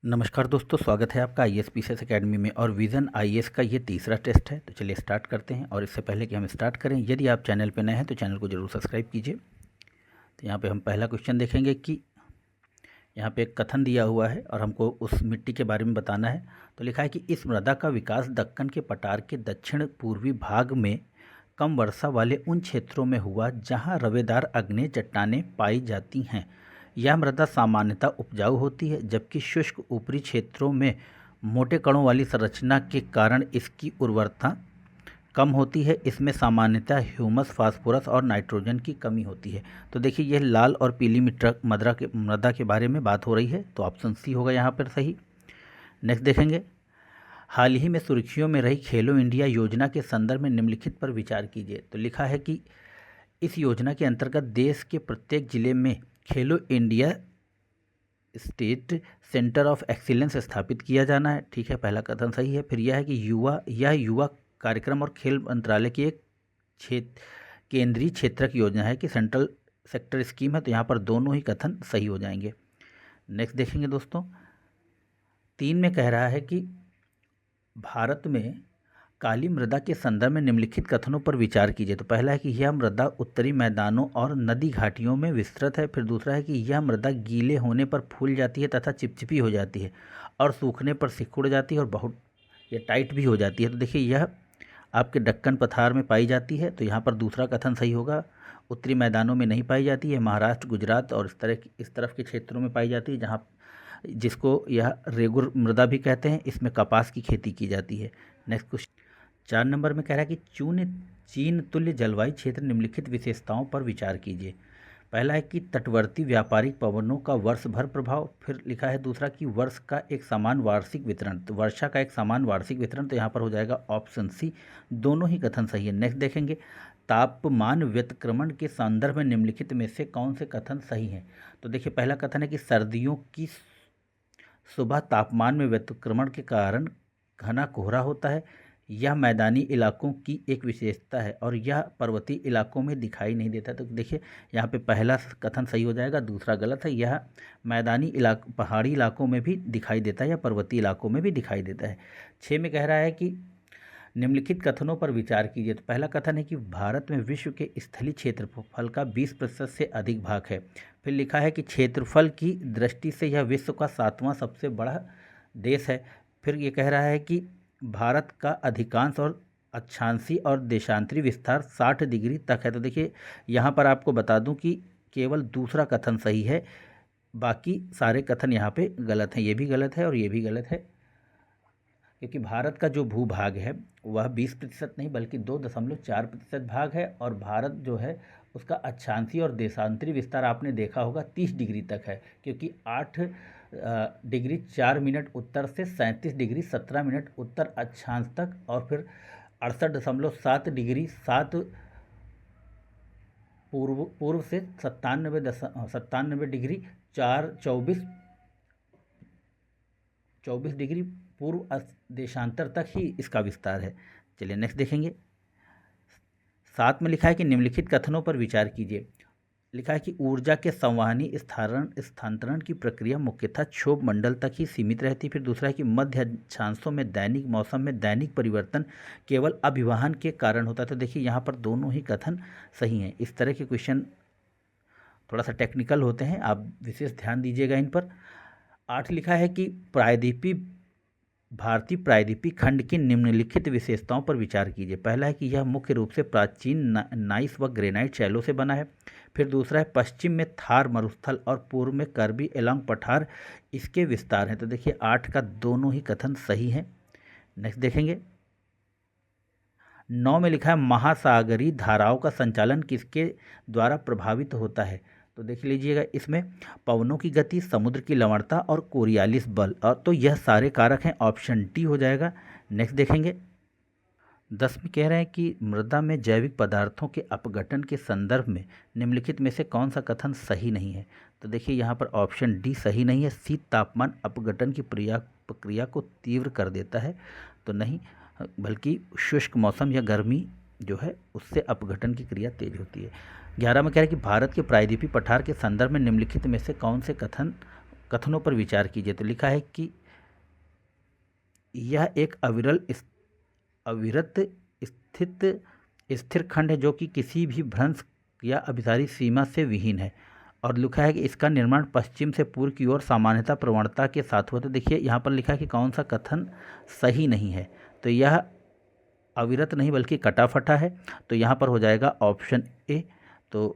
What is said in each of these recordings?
नमस्कार दोस्तों, स्वागत है आपका आईएएस पीसीएस एकेडमी में। और विज़न आईएएस का ये तीसरा टेस्ट है। तो चलिए स्टार्ट करते हैं। और इससे पहले कि हम स्टार्ट करें, यदि आप चैनल पर नए हैं तो चैनल को ज़रूर सब्सक्राइब कीजिए। तो यहाँ पे हम पहला क्वेश्चन देखेंगे कि यहाँ पे एक कथन दिया हुआ है और हमको उस मिट्टी के बारे में बताना है। तो लिखा है कि इस मृदा का विकास दक्कन के पठार के दक्षिण पूर्वी भाग में कम वर्षा वाले उन क्षेत्रों में हुआ जहाँ रवेदार आग्नेय चट्टानें पाई जाती हैं। यह मृदा सामान्यतः उपजाऊ होती है, जबकि शुष्क ऊपरी क्षेत्रों में मोटे कणों वाली संरचना के कारण इसकी उर्वरता कम होती है। इसमें सामान्यतः ह्यूमस, फास्फोरस और नाइट्रोजन की कमी होती है। तो देखिए, यह लाल और पीली मृदा के बारे में बात हो रही है। तो ऑप्शन सी होगा यहाँ पर सही। नेक्स्ट देखेंगे, हाल ही में सुर्खियों में रही खेलो इंडिया योजना के संदर्भ में निम्नलिखित पर विचार कीजिए। तो लिखा है कि इस योजना के अंतर्गत देश के प्रत्येक जिले में खेलो India state centre of excellence स्थापित किया जाना है। ठीक है, पहला कथन सही है। फिर यह है कि यह युवा कार्यक्रम और खेल मंत्रालय की एक केंद्रीय क्षेत्रक योजना है कि सेंट्रल सेक्टर स्कीम है। तो यहाँ पर दोनों ही कथन सही हो जाएंगे। नेक्स्ट देखेंगे दोस्तों, 3 में कह रहा है कि भारत में काली मृदा के संदर्भ में निम्नलिखित कथनों पर विचार कीजिए। तो पहला है कि यह मृदा उत्तरी मैदानों और नदी घाटियों में विस्तृत है। फिर दूसरा है कि यह मृदा गीले होने पर फूल जाती है तथा चिपचिपी हो जाती है और सूखने पर सिकुड़ जाती है और बहुत ये टाइट भी हो जाती है। तो देखिए, यह आपके दक्कन पठार में पाई जाती है। तो यहाँ पर दूसरा कथन सही होगा। उत्तरी मैदानों में नहीं पाई जाती है, महाराष्ट्र, गुजरात और इस तरफ के क्षेत्रों में पाई जाती है, जहाँ जिसको यह रेगुर मृदा भी कहते हैं। इसमें कपास की खेती की जाती है। नेक्स्ट क्वेश्चन 4 नंबर में कह रहा है कि चीन तुल्य जलवायु क्षेत्र निम्नलिखित विशेषताओं पर विचार कीजिए। पहला है कि तटवर्ती व्यापारिक पवनों का वर्ष भर प्रभाव। फिर लिखा है दूसरा कि वर्ष का एक समान वार्षिक वितरण। तो वर्षा का एक समान वार्षिक वितरण, तो यहाँ पर हो जाएगा ऑप्शन सी। दोनों ही कथन सही है। नेक्स्ट देखेंगे, तापमान व्यतिक्रमण के संदर्भ में निम्नलिखित में से कौन से कथन सही हैं। तो देखिए, पहला कथन है कि सर्दियों की सुबह तापमान में व्यतिक्रमण के कारण घना कोहरा होता है। यह मैदानी इलाकों की एक विशेषता है और यह पर्वतीय इलाकों में दिखाई नहीं देता। तो देखिए, यहाँ पे पहला कथन सही हो जाएगा, दूसरा गलत है। यह मैदानी पहाड़ी इलाकों में भी दिखाई देता है या पर्वतीय इलाकों में भी दिखाई देता है। 6 में कह रहा है कि निम्नलिखित कथनों पर विचार कीजिए। तो पहला कथन है कि भारत में विश्व के स्थलीय क्षेत्रफल का 20% से अधिक भाग है। फिर लिखा है कि क्षेत्रफल की दृष्टि से यह विश्व का 7वां सबसे बड़ा देश है। फिर ये कह रहा है कि भारत का अधिकांश और अक्षांशीय और देशांतरी विस्तार 60 डिग्री तक है। तो देखिए, यहाँ पर आपको बता दूं कि केवल दूसरा कथन सही है, बाकी सारे कथन यहाँ पे गलत हैं। ये भी गलत है और ये भी गलत है, क्योंकि भारत का जो भूभाग है वह 20% नहीं बल्कि 2.4% भाग है। और भारत जो है उसका अक्षांशीय और देशांतरी विस्तार आपने देखा होगा 30 डिग्री तक है, क्योंकि 8 डिग्री 4 मिनट उत्तर से 37 डिग्री 17 मिनट उत्तर अक्षांश तक, और फिर 68.7 डिग्री 7 पूर्व से 97 डिग्री 24 डिग्री पूर्व देशांतर तक ही इसका विस्तार है। चलिए नेक्स्ट देखेंगे। 7 में लिखा है कि निम्नलिखित कथनों पर विचार कीजिए। लिखा है कि ऊर्जा के संवहनी स्थानांतरण की प्रक्रिया मुख्यतः क्षोभ मंडल तक ही सीमित रहती। फिर दूसरा है कि मध्य अक्षांशों में दैनिक मौसम में दैनिक परिवर्तन केवल अभिवहन के कारण होता है। तो देखिए, यहाँ पर दोनों ही कथन सही हैं। इस तरह के क्वेश्चन थोड़ा सा टेक्निकल होते हैं, आप विशेष ध्यान दीजिएगा इन पर। 8 लिखा है कि भारतीय प्रायद्वीपीय खंड की निम्नलिखित विशेषताओं पर विचार कीजिए। पहला है कि यह मुख्य रूप से प्राचीन नाइस व ग्रेनाइट शैलों से बना है। फिर दूसरा है पश्चिम में थार मरुस्थल और पूर्व में कार्बी एलोंग पठार इसके विस्तार हैं। तो देखिए, 8 का दोनों ही कथन सही हैं। नेक्स्ट देखेंगे। 9 में लिखा है महासागरीय धाराओं का संचालन किसके द्वारा प्रभावित होता है। तो देख लीजिएगा, इसमें पवनों की गति, समुद्र की लवणता और कोरियालिस बल, और तो यह सारे कारक हैं। ऑप्शन डी हो जाएगा। नेक्स्ट देखेंगे। 10 में कह रहे हैं कि मृदा में जैविक पदार्थों के अपघटन के संदर्भ में निम्नलिखित में से कौन सा कथन सही नहीं है। तो देखिए, यहाँ पर ऑप्शन डी सही नहीं है। शीत तापमान अपघटन की प्रक्रिया को तीव्र कर देता है। तो नहीं, बल्कि शुष्क मौसम या गर्मी जो है उससे अपघटन की क्रिया तेज होती है। 11 में कह रहा है कि भारत के प्रायद्वीपीय पठार के संदर्भ में निम्नलिखित में से कौन से कथन कथनों पर विचार कीजिए। तो लिखा है कि यह एक अविरत स्थित स्थिर खंड है जो कि किसी भी भ्रंश या अभिसारी सीमा से विहीन है। और लिखा है कि इसका निर्माण पश्चिम से पूर्व की ओर सामान्यता प्रवणता के साथ हुआ। तो देखिए यहाँ पर लिखा है कि कौन सा कथन सही नहीं है। तो यह अविरत नहीं बल्कि कटाफटा है। तो यहाँ पर हो जाएगा ऑप्शन ए। तो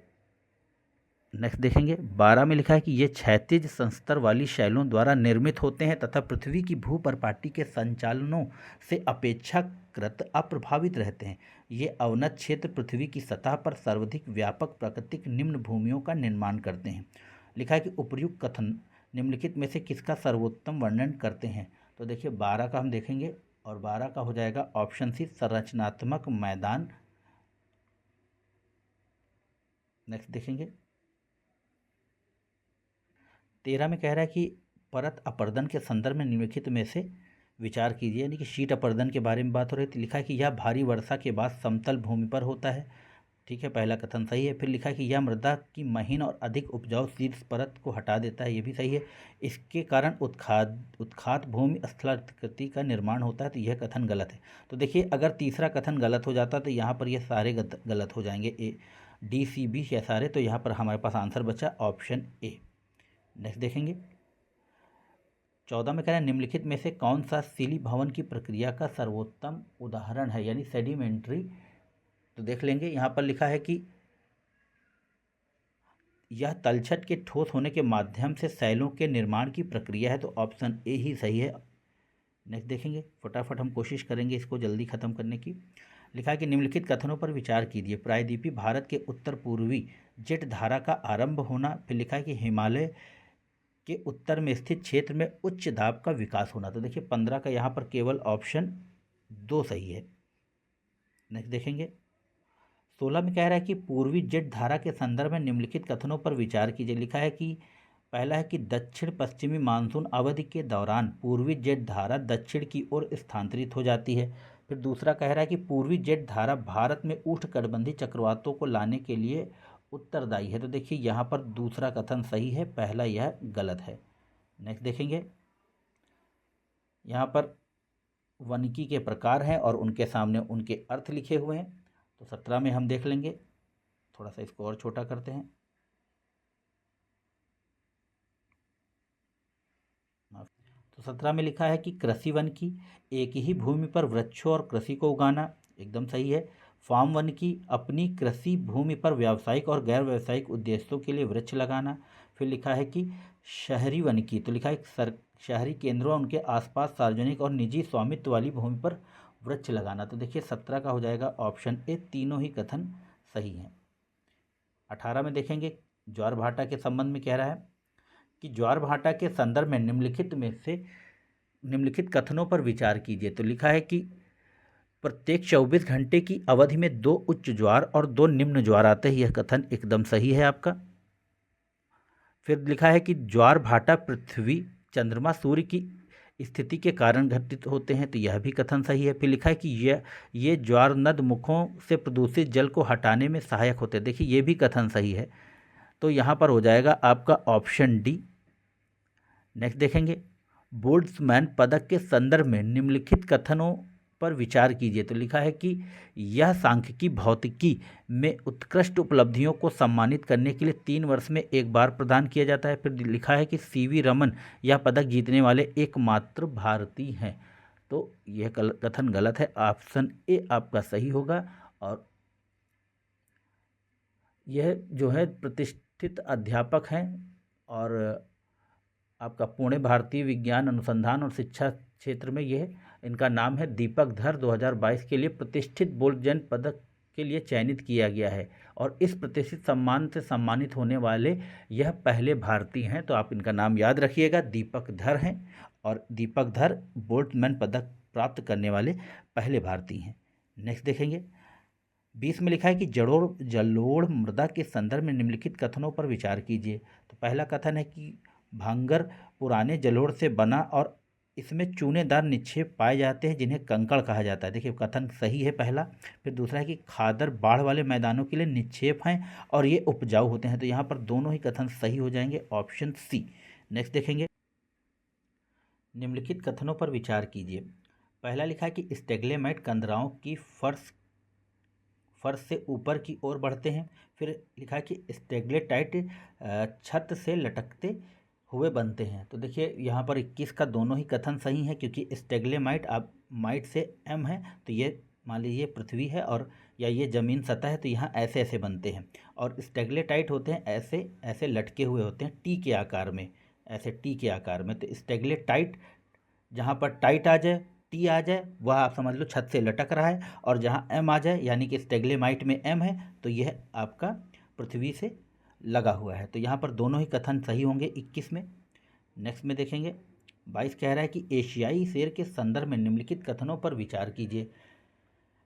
नेक्स्ट देखेंगे 12 में लिखा है कि ये क्षैतिज संस्तर वाली शैलों द्वारा निर्मित होते हैं तथा पृथ्वी की भूपर्पाटी के संचालनों से अपेक्षाकृत अप्रभावित रहते हैं। ये अवनत क्षेत्र पृथ्वी की सतह पर सर्वाधिक व्यापक प्राकृतिक निम्न भूमियों का निर्माण करते हैं। लिखा है कि उपर्युक्त कथन निम्नलिखित में से किसका सर्वोत्तम वर्णन करते हैं। तो देखिए 12 का हम देखेंगे और 12 का हो जाएगा ऑप्शन सी संरचनात्मक मैदान। नेक्स्ट देखेंगे 13 में कह रहा है कि परत अपर्दन के संदर्भ में निम्नलिखित में से विचार कीजिए, यानी कि शीट अपर्दन के बारे में बात हो रही थी। लिखा है कि यह भारी वर्षा के बाद समतल भूमि पर होता है। ठीक है, पहला कथन सही है। फिर लिखा है कि यह मृदा की महीन और अधिक उपजाऊ शीर्ष परत को हटा देता है, ये भी सही है। इसके कारण उत्खात भूमि स्थलाकृति का निर्माण होता है, तो यह कथन गलत है। तो देखिए अगर तीसरा कथन गलत हो जाता तो यहाँ पर ये सारे गलत हो जाएंगे, ए डी सी बी या सारे। तो यहाँ पर हमारे पास आंसर बचा ऑप्शन ए। नेक्स्ट देखेंगे 14 में कह रहा है निम्नलिखित में से कौन सा शिलीभवन की प्रक्रिया का सर्वोत्तम उदाहरण है, यानी सेडिमेंट्री। तो देख लेंगे यहाँ पर लिखा है कि यह तलछट के ठोस होने के माध्यम से शैलों के निर्माण की प्रक्रिया है, तो ऑप्शन ए ही सही है। नेक्स्ट देखेंगे, फटाफट हम कोशिश करेंगे इसको जल्दी खत्म करने की। लिखा है कि निम्नलिखित कथनों पर विचार कीजिए। प्रायद्वीपीय भारत के उत्तर पूर्वी जेट धारा का आरंभ होना। फिर लिखा है कि हिमालय के उत्तर में स्थित क्षेत्र में उच्च दाब का विकास होना। तो देखिए 15 का यहाँ पर केवल ऑप्शन 2 सही है। नेक्स्ट देखेंगे 16 में कह रहा है कि पूर्वी जेट धारा के संदर्भ में निम्नलिखित कथनों पर विचार कीजिए। लिखा है कि पहला है कि दक्षिण पश्चिमी मानसून अवधि के दौरान पूर्वी जेट धारा दक्षिण की ओर स्थानांतरित हो जाती है। फिर दूसरा कह रहा है कि पूर्वी जेट धारा भारत में उष्णकटिबंधीय चक्रवातों को लाने के लिए उत्तरदायी है। तो देखिए यहाँ पर दूसरा कथन सही है, पहला यह गलत है। नेक्स्ट देखेंगे यहाँ पर वनिकी के प्रकार हैं और उनके सामने उनके अर्थ लिखे हुए हैं। तो 17 में हम देख लेंगे, थोड़ा सा इसको और छोटा करते हैं। तो 17 में लिखा है कि कृषि वन की एक ही भूमि पर वृक्षों और कृषि को उगाना, एकदम सही है। फार्म वन की अपनी कृषि भूमि पर व्यावसायिक और गैर व्यावसायिक उद्देश्यों के लिए वृक्ष लगाना। फिर लिखा है कि शहरी वन की, तो लिखा है शहरी केंद्रों और उनके आसपास सार्वजनिक और निजी स्वामित्व वाली भूमि पर वृक्ष लगाना। तो देखिए 17 का हो जाएगा ऑप्शन ए, तीनों ही कथन सही हैं। 18 में देखेंगे ज्वार भाटा के संबंध में कह रहा है कि ज्वार भाटा के संदर्भ में निम्नलिखित में से निम्नलिखित कथनों पर विचार कीजिए। तो लिखा है कि प्रत्येक 24 घंटे की अवधि में 2 उच्च ज्वार और 2 निम्न ज्वार आते हैं, यह कथन एकदम सही है आपका। फिर लिखा है कि ज्वार भाटा पृथ्वी चंद्रमा सूर्य की स्थिति के कारण घटित होते हैं, तो यह भी कथन सही है। फिर लिखा है कि ये ज्वार नद मुखों से प्रदूषित जल को हटाने में सहायक होते हैं, देखिए ये भी कथन सही है। तो यहाँ पर हो जाएगा आपका ऑप्शन डी। नेक्स्ट देखेंगे बोल्ट्जमैन पदक के संदर्भ में निम्नलिखित कथनों पर विचार कीजिए। तो लिखा है कि यह सांख्यिकी भौतिकी में उत्कृष्ट उपलब्धियों को सम्मानित करने के लिए 3 वर्ष में एक बार प्रदान किया जाता है। फिर लिखा है कि सीवी रमन यह पदक जीतने वाले एकमात्र भारतीय हैं, तो यह कथन गलत है, ऑप्शन ए आपका सही होगा। और यह जो है प्रतिष्ठित अध्यापक हैं और आपका पुणे भारतीय विज्ञान अनुसंधान और शिक्षा क्षेत्र में यह इनका नाम है दीपक धर। 2022 के लिए प्रतिष्ठित बोल्ट्जमैन पदक के लिए चयनित किया गया है और इस प्रतिष्ठित सम्मान से सम्मानित होने वाले यह पहले भारतीय हैं। तो आप इनका नाम याद रखिएगा, दीपक धर हैं और दीपक धर बोल्ट्जमैन पदक प्राप्त करने वाले पहले भारतीय हैं। नेक्स्ट देखेंगे 20 में लिखा है कि जलोढ़ मृदा के संदर्भ में निम्नलिखित कथनों पर विचार कीजिए। तो पहला कथन है कि भांगर पुराने जलोढ़ से बना और इसमें चूनेदार निक्षेप पाए जाते हैं जिन्हें कंकड़ कहा जाता है, देखिए कथन सही है पहला। फिर दूसरा है कि खादर बाढ़ वाले मैदानों के लिए निक्षेप हैं और ये उपजाऊ होते हैं, तो यहाँ पर दोनों ही कथन सही हो जाएंगे, ऑप्शन सी। नेक्स्ट देखेंगे, निम्नलिखित कथनों पर विचार कीजिए। पहला लिखा है कि स्टेग्लेमाइट कंदराओं की फर्श से ऊपर की ओर बढ़ते हैं। फिर लिखा है कि स्टेग्लेटाइट छत से लटकते हुए बनते हैं। तो देखिए यहाँ पर 21 का दोनों ही कथन सही है, क्योंकि स्टेग्लेमाइट आप माइट से एम है, तो ये मान लीजिए पृथ्वी है और या ये ज़मीन सतह है, तो यहाँ ऐसे ऐसे बनते हैं। और स्टेग्लेटाइट होते हैं ऐसे ऐसे लटके हुए होते हैं टी के आकार में, ऐसे टी के आकार में। तो स्टेग्लेटाइट जहाँ पर टाइट आ जाए, टी आ जाए, वह आप समझ लो छत से लटक रहा है, और जहाँ एम आ जाए यानी कि स्टेग्लेमाइट में एम है, तो यह आपका पृथ्वी से लगा हुआ है। तो यहाँ पर दोनों ही कथन सही होंगे 21 में। नेक्स्ट में देखेंगे, 22 कह रहा है कि एशियाई शेर के संदर्भ में निम्नलिखित कथनों पर विचार कीजिए।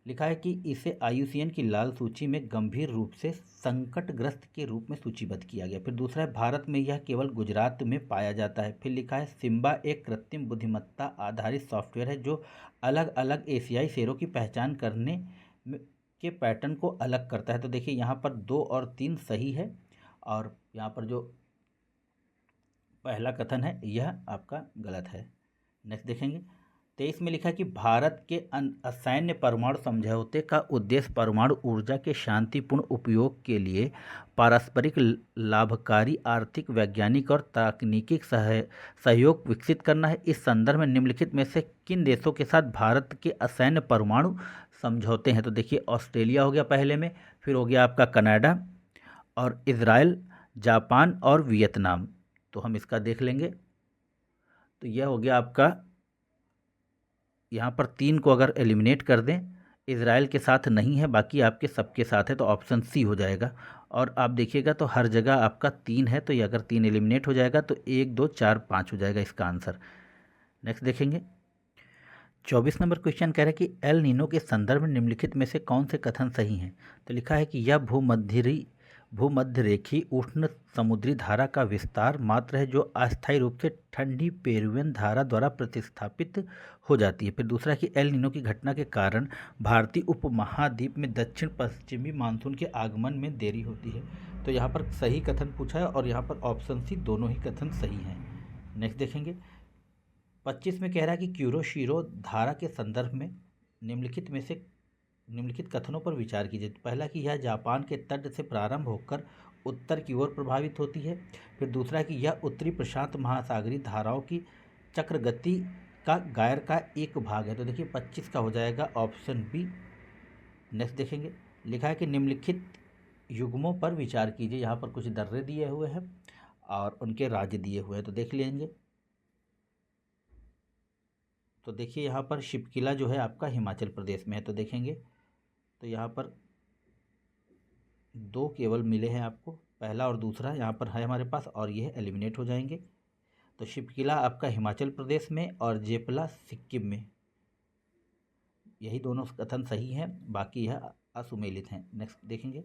लिखा है कि इसे IUCN की लाल सूची में गंभीर रूप से संकटग्रस्त के रूप में सूचीबद्ध किया गया। फिर दूसरा है, भारत में यह केवल गुजरात में पाया जाता है। फिर लिखा है, सिम्बा एक कृत्रिम बुद्धिमत्ता आधारित सॉफ्टवेयर है जो अलग अलग एशियाई शेरों की पहचान करने के पैटर्न को अलग करता है। तो देखिए यहाँ पर 2 और 3 सही है, और यहाँ पर जो पहला कथन है यह आपका गलत है। नेक्स्ट देखेंगे, 23 में लिखा कि भारत के असैन्य परमाणु समझौते का उद्देश्य परमाणु ऊर्जा के शांतिपूर्ण उपयोग के लिए पारस्परिक लाभकारी आर्थिक, वैज्ञानिक और तकनीकी सहयोग विकसित करना है। इस संदर्भ में निम्नलिखित में से किन देशों के साथ भारत के असैन्य परमाणु समझौते हैं? तो देखिए ऑस्ट्रेलिया हो गया पहले में, फिर हो गया आपका कनाडा और इजराइल, जापान और वियतनाम। तो हम इसका देख लेंगे, तो यह हो गया आपका, यहाँ पर 3 को अगर एलिमिनेट कर दें, इजराइल के साथ नहीं है, बाकी आपके सबके साथ है, तो ऑप्शन सी हो जाएगा। और आप देखिएगा तो हर जगह आपका 3 है, तो ये अगर 3 एलिमिनेट हो जाएगा तो 1 2 4 5 हो जाएगा इसका आंसर। नेक्स्ट देखेंगे, 24 नंबर क्वेश्चन कह रहा है कि एल नीनो के संदर्भ में निम्नलिखित में से कौन से कथन सही हैं? तो लिखा है कि यह भूमध्यरेखीय उष्ण समुद्री धारा का विस्तार मात्र है जो अस्थायी रूप से ठंडी पेरुवियन धारा द्वारा प्रतिस्थापित हो जाती है। फिर दूसरा कि एल नीनो की घटना के कारण भारतीय उपमहाद्वीप में दक्षिण पश्चिमी मानसून के आगमन में देरी होती है। तो यहाँ पर सही कथन पूछा है, और यहाँ पर ऑप्शन सी दोनों ही कथन सही हैं। नेक्स्ट देखेंगे, 25 में कह रहा है कि क्यूरोशिरो धारा के संदर्भ में निम्नलिखित कथनों पर विचार कीजिए। पहला कि यह जापान के तट से प्रारंभ होकर उत्तर की ओर प्रभावित होती है। फिर दूसरा कि यह उत्तरी प्रशांत महासागरीय धाराओं की चक्रगति का गायर का एक भाग है। तो देखिए 25 का हो जाएगा ऑप्शन बी। नेक्स्ट देखेंगे, लिखा है कि निम्नलिखित युग्मों पर विचार कीजिए। यहाँ पर कुछ दर्रे दिए हुए हैं और उनके राज्य दिए हुए हैं, तो देख लेंगे। तो देखिए यहाँ पर शिपकिला जो है आपका हिमाचल प्रदेश में है, तो देखेंगे तो यहाँ पर 2 केवल मिले हैं आपको, पहला और दूसरा यहाँ पर है हमारे पास, और ये एलिमिनेट हो जाएंगे। तो शिपकिला आपका हिमाचल प्रदेश में और जेपला सिक्किम में, यही दोनों कथन सही हैं, बाकी यह असुमेलित हैं। नेक्स्ट देखेंगे,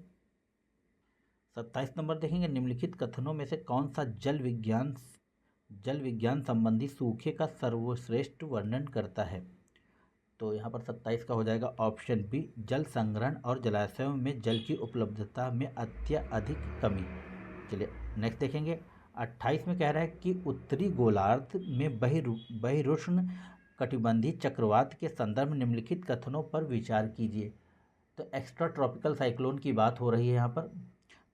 27 नंबर देखेंगे, निम्नलिखित कथनों में से कौन सा जल विज्ञान संबंधी सूखे का सर्वश्रेष्ठ वर्णन करता है? तो यहाँ पर 27 का हो जाएगा ऑप्शन बी, जल संग्रहण और जलाशयों में जल की उपलब्धता में अत्यधिक कमी। चलिए नेक्स्ट देखेंगे, 28 में कह रहा है कि उत्तरी गोलार्ध में बहिरुष्ण कटिबंधीय चक्रवात के संदर्भ में निम्नलिखित कथनों पर विचार कीजिए। तो एक्स्ट्रा ट्रॉपिकल साइक्लोन की बात हो रही है यहाँ पर।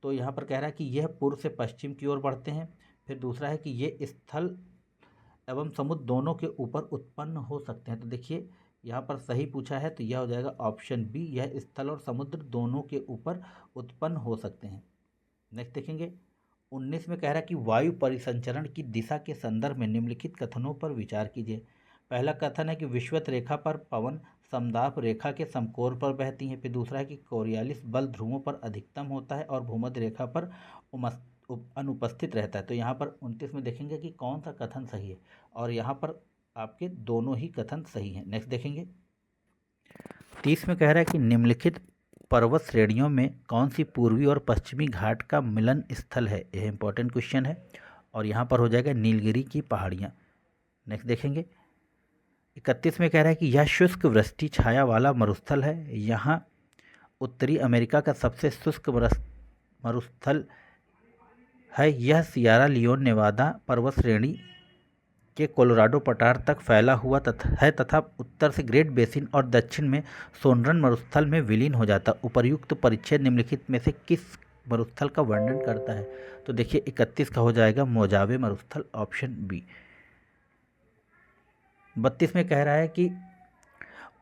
तो यहाँ पर कह रहा है कि यह पूर्व से पश्चिम की ओर बढ़ते हैं। फिर दूसरा है कि ये स्थल एवं समुद्र दोनों के ऊपर उत्पन्न हो सकते हैं। तो देखिए यहाँ पर सही पूछा है, तो यह हो जाएगा ऑप्शन बी, यह स्थल और समुद्र दोनों के ऊपर उत्पन्न हो सकते हैं। नेक्स्ट देखेंगे, 19 में कह रहा है कि वायु परिसंचरण की दिशा के संदर्भ में निम्नलिखित कथनों पर विचार कीजिए। पहला कथन है कि विषुवत रेखा पर पवन समदाप रेखा के समकोण पर बहती हैं। फिर दूसरा है कि कोरियालिस बल ध्रुवों पर अधिकतम होता है और भूमध्य रेखा पर अनुपस्थित रहता है। तो यहाँ पर 29 में देखेंगे कि कौन सा कथन सही है, और यहाँ पर आपके दोनों ही कथन सही हैं। नेक्स्ट देखेंगे, 30 में कह रहा है कि निम्नलिखित पर्वत श्रेणियों में कौन सी पूर्वी और पश्चिमी घाट का मिलन स्थल है? यह इंपॉर्टेंट क्वेश्चन है, और यहाँ पर हो जाएगा नीलगिरी की पहाड़ियाँ। नेक्स्ट देखेंगे, 31 में कह रहा है कि यह शुष्क वृष्टि छाया वाला मरुस्थल है। यहाँ उत्तरी अमेरिका का सबसे शुष्क मरुस्थल है। यह सियरा लियोन नेवादा पर्वत श्रेणी के कोलोराडो पठार तक फैला हुआ तथा उत्तर से ग्रेट बेसिन और दक्षिण में सोनरन मरुस्थल में विलीन हो जाता। उपर्युक्त परिच्छेद निम्नलिखित में से किस मरुस्थल का वर्णन करता है? तो देखिए 31 का हो जाएगा मोजावे मरुस्थल, ऑप्शन बी। 32 में कह रहा है कि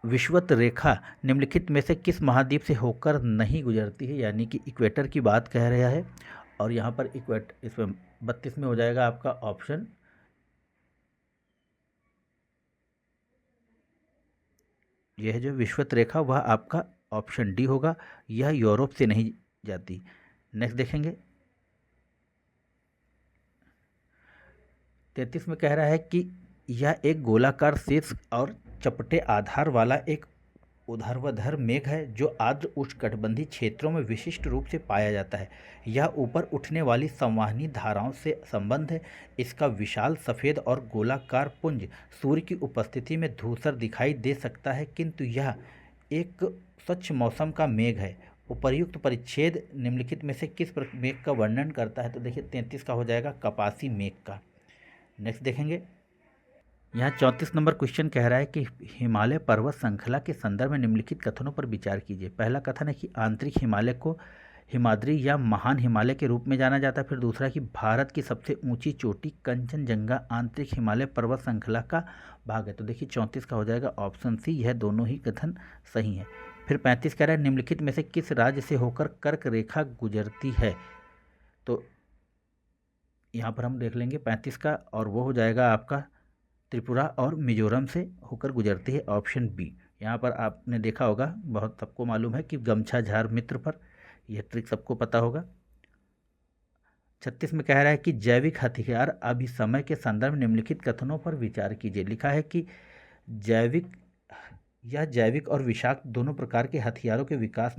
विषुवत रेखा निम्नलिखित में से किस महाद्वीप से होकर नहीं गुजरती है, यानी कि इक्वेटर की बात कह रहा है। और यहाँ पर इसमें 32 में हो जाएगा आपका ऑप्शन, यह जो विषुवत रेखा वह आपका ऑप्शन डी होगा, यह यूरोप से नहीं जाती। नेक्स्ट देखेंगे 33 में कह रहा है कि यह एक गोलाकार शीर्ष और चपटे आधार वाला एक ऊर्ध्वाधर मेघ है जो आर्द्र उष्णकटिबंधीय क्षेत्रों में विशिष्ट रूप से पाया जाता है। यह ऊपर उठने वाली संवहनी धाराओं से संबंध है। इसका विशाल सफ़ेद और गोलाकार पुंज सूर्य की उपस्थिति में धूसर दिखाई दे सकता है, किंतु यह एक स्वच्छ मौसम का मेघ है। उपर्युक्त परिच्छेद निम्नलिखित में से किस मेघ का वर्णन करता है? तो देखिए 33 का हो जाएगा कपासी मेघ का। नेक्स्ट देखेंगे, यहाँ 34 नंबर क्वेश्चन कह रहा है कि हिमालय पर्वत श्रृंखला के संदर्भ में निम्नलिखित कथनों पर विचार कीजिए। पहला कथन है कि आंतरिक हिमालय को हिमाद्री या महान हिमालय के रूप में जाना जाता है। फिर दूसरा कि भारत की सबसे ऊंची चोटी कंचनजंगा आंतरिक हिमालय पर्वत श्रृंखला का भाग है। तो देखिए 34 का हो जाएगा ऑप्शन सी, यह दोनों ही कथन सही है। फिर 35 कह रहा है निम्नलिखित में से किस राज्य से होकर कर्क रेखा गुजरती है? तो यहाँ पर हम देख लेंगे 35 का, और वो हो जाएगा आपका त्रिपुरा और मिजोरम से होकर गुजरती है, ऑप्शन बी। यहाँ पर आपने देखा होगा, बहुत सबको मालूम है कि गमछा झार मित्र पर, यह ट्रिक सबको पता होगा। 36 में कह रहा है कि जैविक हथियार अभिसमय के संदर्भ में निम्नलिखित कथनों पर विचार कीजिए। लिखा है कि जैविक और विषाक्त दोनों प्रकार के हथियारों के विकास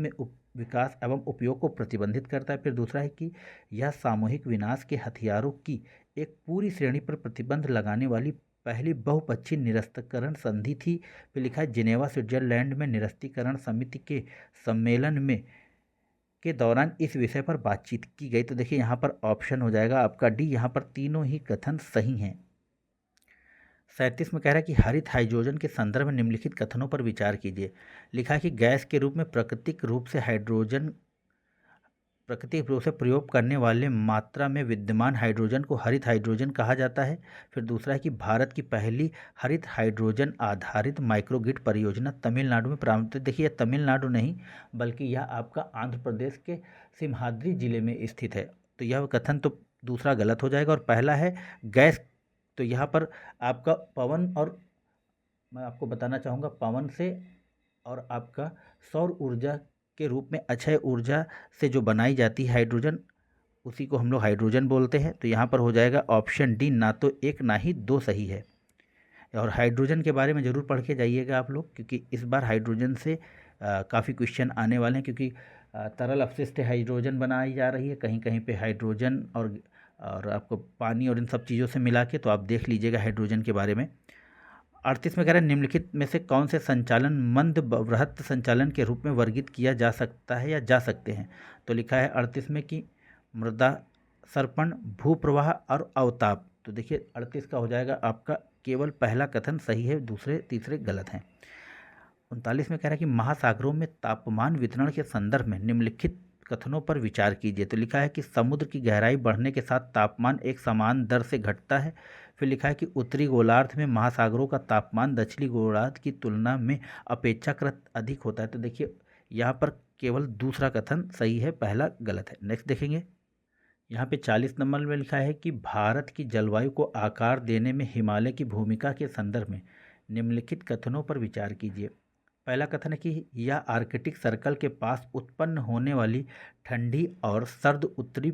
एवं उपयोग को प्रतिबंधित करता है। फिर दूसरा है कि यह सामूहिक विनाश के हथियारों की एक पूरी श्रेणी पर प्रतिबंध लगाने वाली पहली बहुपक्षीय निरस्त्रीकरण संधि थी। फिर लिखा है जिनेवा स्विट्जरलैंड में निरस्त्रीकरण समिति के सम्मेलन में के दौरान इस विषय पर बातचीत की गई। तो देखिए यहाँ पर ऑप्शन हो जाएगा आपका डी, यहाँ पर तीनों ही कथन सही हैं। 37 में कह रहा है कि हरित हाइड्रोजन के संदर्भ में निम्नलिखित कथनों पर विचार कीजिए। लिखा है कि गैस के रूप में प्राकृतिक रूप से प्रयोग करने वाले मात्रा में विद्यमान हाइड्रोजन को हरित हाइड्रोजन कहा जाता है। फिर दूसरा है कि भारत की पहली हरित हाइड्रोजन आधारित माइक्रोग्रिड परियोजना तमिलनाडु में प्रारंभ। देखिए यह तमिलनाडु नहीं बल्कि यह आपका आंध्र प्रदेश के सिमहाद्री जिले में स्थित है। तो यह कथन तो दूसरा गलत हो जाएगा, और पहला है गैस। तो यहाँ पर आपका पवन, और मैं आपको बताना चाहूँगा पवन से और आपका सौर ऊर्जा के रूप में अक्षय ऊर्जा से जो बनाई जाती है हाइड्रोजन, उसी को हम लोग हाइड्रोजन बोलते हैं। तो यहाँ पर हो जाएगा ऑप्शन डी, ना तो एक ना ही दो सही है। और हाइड्रोजन के बारे में ज़रूर पढ़ के जाइएगा आप लोग, क्योंकि इस बार हाइड्रोजन से काफ़ी क्वेश्चन आने वाले हैं, क्योंकि तरल अपशिष्ट हाइड्रोजन बनाई जा रही है, कहीं कहीं पे हाइड्रोजन और आपको पानी और इन सब चीज़ों से मिला के, तो आप देख लीजिएगा हाइड्रोजन के बारे में। 38 में कह रहे हैं निम्नलिखित में से कौन से संचालन मंद बृहत संचालन के रूप में वर्गीकृत किया जा सकता है या जा सकते हैं? तो लिखा है 38 में कि मृदा सर्पण, भूप्रवाह और अवताप। तो देखिए 38 का हो जाएगा आपका केवल पहला कथन सही है, दूसरे तीसरे गलत हैं। 39 में कह रहा है कि महासागरों में तापमान वितरण के संदर्भ में निम्नलिखित कथनों पर विचार कीजिए। तो लिखा है कि समुद्र की गहराई बढ़ने के साथ तापमान एक समान दर से घटता है। फिर लिखा है कि उत्तरी गोलार्ध में महासागरों का तापमान दक्षिणी गोलार्ध की तुलना में अपेक्षाकृत अधिक होता है। तो देखिए यहाँ पर केवल दूसरा कथन सही है, पहला गलत है। नेक्स्ट देखेंगे, यहाँ पे 40 नंबर में लिखा है कि भारत की जलवायु को आकार देने में हिमालय की भूमिका के संदर्भ में निम्नलिखित कथनों पर विचार कीजिए। पहला कथन है कि यह आर्कटिक सर्कल के पास उत्पन्न होने वाली ठंडी और सर्द उत्तरी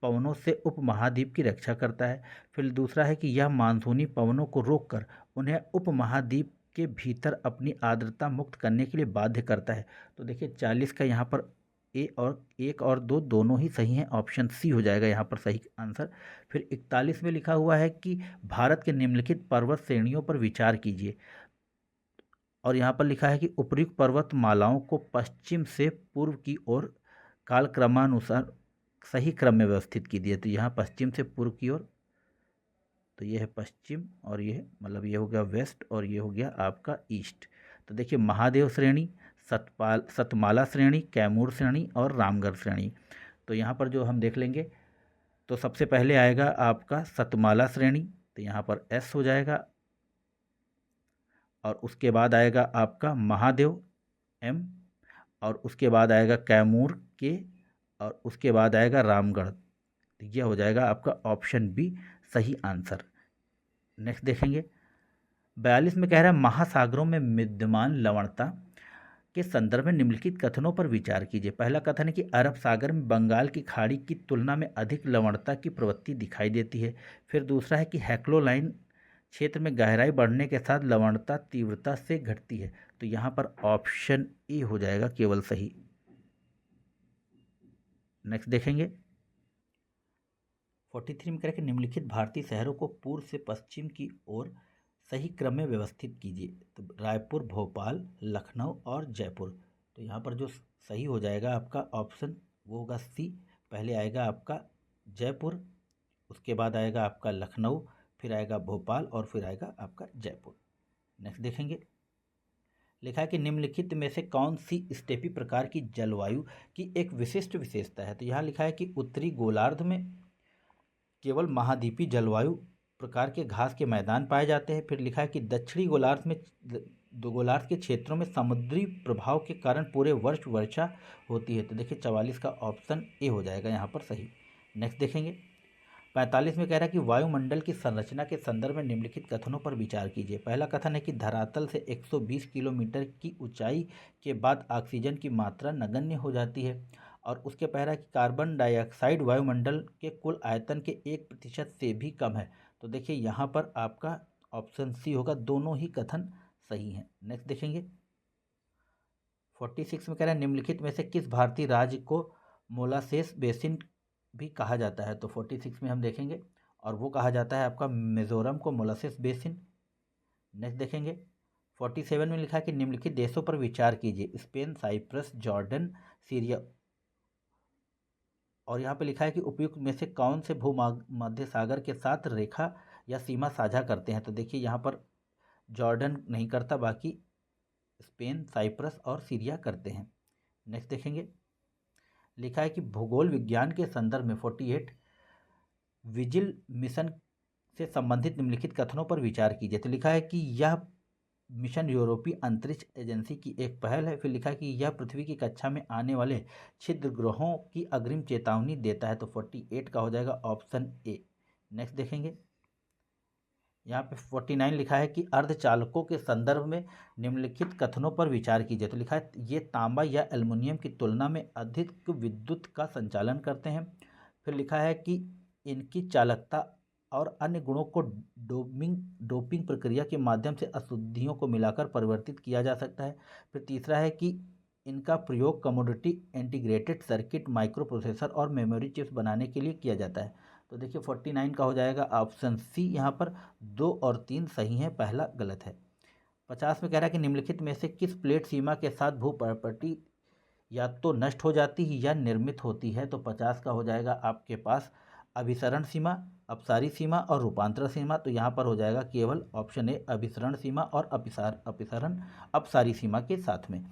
पवनों से उपमहाद्वीप की रक्षा करता है। फिर दूसरा है कि यह मानसूनी पवनों को रोककर उन्हें उपमहाद्वीप के भीतर अपनी आर्द्रता मुक्त करने के लिए बाध्य करता है। तो देखिए 40 का यहाँ पर एक और दो दोनों ही सही हैं, ऑप्शन सी हो जाएगा यहाँ पर सही आंसर। फिर 41 में लिखा हुआ है कि भारत के निम्नलिखित पर्वत श्रेणियों पर विचार कीजिए, और यहाँ पर लिखा है कि उपयुक्त पर्वतमालाओं को पश्चिम से पूर्व की ओर कालक्रमानुसार सही क्रम में व्यवस्थित कीजिए। तो यहाँ पश्चिम से पूर्व की ओर, तो ये है पश्चिम और ये मतलब ये हो गया वेस्ट और ये हो गया आपका ईस्ट। तो देखिए महादेव श्रेणी, सतमाला श्रेणी, कैमूर श्रेणी और रामगढ़ श्रेणी। तो यहाँ पर जो हम देख लेंगे तो सबसे पहले आएगा आपका सतमाला श्रेणी, तो यहाँ पर एस हो जाएगा, और उसके बाद आएगा आपका महादेव एम, और उसके बाद आएगा कैमूर के, और उसके बाद आएगा रामगढ़। तो यह हो जाएगा आपका ऑप्शन बी सही आंसर। नेक्स्ट देखेंगे 42 में कह रहा है महासागरों में विद्यमान लवणता के संदर्भ में निम्नलिखित कथनों पर विचार कीजिए। पहला कथन है कि अरब सागर में बंगाल की खाड़ी की तुलना में अधिक लवणता की प्रवृत्ति दिखाई देती है। फिर दूसरा है कि हैक्लोलाइन क्षेत्र में गहराई बढ़ने के साथ लवणता तीव्रता से घटती है। तो यहाँ पर ऑप्शन ए हो जाएगा केवल सही। नेक्स्ट देखेंगे 43 में कह रहा है कि निम्नलिखित भारतीय शहरों को पूर्व से पश्चिम की ओर सही क्रम में व्यवस्थित कीजिए। तो रायपुर, भोपाल, लखनऊ और जयपुर। तो यहाँ पर जो सही हो जाएगा आपका ऑप्शन वो होगा सी। पहले आएगा आपका जयपुर, उसके बाद आएगा आपका लखनऊ, फिर आएगा भोपाल और फिर आएगा आपका जयपुर। नेक्स्ट देखेंगे लिखा है कि निम्नलिखित में से कौन सी स्टेपी प्रकार की जलवायु की एक विशिष्ट विशेषता है। तो यहाँ लिखा है कि उत्तरी गोलार्ध में केवल महाद्वीपीय जलवायु प्रकार के घास के मैदान पाए जाते हैं। फिर लिखा है कि दक्षिणी गोलार्ध के क्षेत्रों में समुद्री प्रभाव के कारण पूरे वर्ष वर्षा होती है। तो देखिए 44 का ऑप्शन ए हो जाएगा यहाँ पर सही। नेक्स्ट देखेंगे 45 में कह रहा है कि वायुमंडल की संरचना के संदर्भ में निम्नलिखित कथनों पर विचार कीजिए। पहला कथन है कि धरातल से 120 किलोमीटर की ऊंचाई के बाद ऑक्सीजन की मात्रा नगण्य हो जाती है, और उसके पहला है कि कार्बन डाइऑक्साइड वायुमंडल के कुल आयतन के 1% से भी कम है। तो देखिए यहाँ पर आपका ऑप्शन सी होगा, दोनों ही कथन सही हैं। नेक्स्ट देखेंगे 46 में कह रहा है निम्नलिखित में से किस भारतीय राज्य को मोलासेस बेसिन भी कहा जाता है। तो 46 में हम देखेंगे और वो कहा जाता है आपका मिजोरम को मोलासेस बेसिन। नेक्स्ट देखेंगे 47 में लिखा है कि निम्नलिखित देशों पर विचार कीजिए। Spain, Cyprus, Jordan, Syria. और यहाँ पे लिखा है कि उपयुक्त में से कौन से भूमध्य सागर के साथ रेखा या सीमा साझा करते हैं। तो देखिए यहाँ पर जॉर्डन नहीं करता, बाकी स्पेन, साइप्रस और सीरिया करते हैं। नेक्स्ट देखेंगे लिखा है कि भूगोल विज्ञान के संदर्भ में 48 विजिल मिशन से संबंधित निम्नलिखित कथनों पर विचार कीजिए। तो लिखा है कि यह मिशन यूरोपीय अंतरिक्ष एजेंसी की एक पहल है। फिर लिखा है कि यह पृथ्वी की कक्षा में आने वाले छिद्र ग्रहों की अग्रिम चेतावनी देता है। तो 48 का हो जाएगा ऑप्शन ए। नेक्स्ट देखेंगे यहाँ पे 49 लिखा है कि अर्धचालकों के संदर्भ में निम्नलिखित कथनों पर विचार कीजिए। तो लिखा है ये तांबा या एल्युमिनियम की तुलना में अधिक विद्युत का संचालन करते हैं। फिर लिखा है कि इनकी चालकता और अन्य गुणों को डोपिंग प्रक्रिया के माध्यम से अशुद्धियों को मिलाकर परिवर्तित किया जा सकता है। फिर तीसरा है कि इनका प्रयोग commodity integrated circuit, micro processor और मेमोरी चिप्स बनाने के लिए किया जाता है। तो देखिए 49 का हो जाएगा ऑप्शन सी। यहाँ पर 2 और 3 सही हैं, पहला गलत है। 50 में कह रहा है कि निम्नलिखित में से किस प्लेट सीमा के साथ भू प्रॉपर्टी या तो नष्ट हो जाती है या निर्मित होती है। तो 50 का हो जाएगा आपके पास अभिसरण सीमा, अपसारी सीमा और रूपांतर सीमा। तो यहाँ पर हो जाएगा केवल ऑप्शन ए अभिसरण सीमा और अपसरण अपसारी सीमा के साथ में।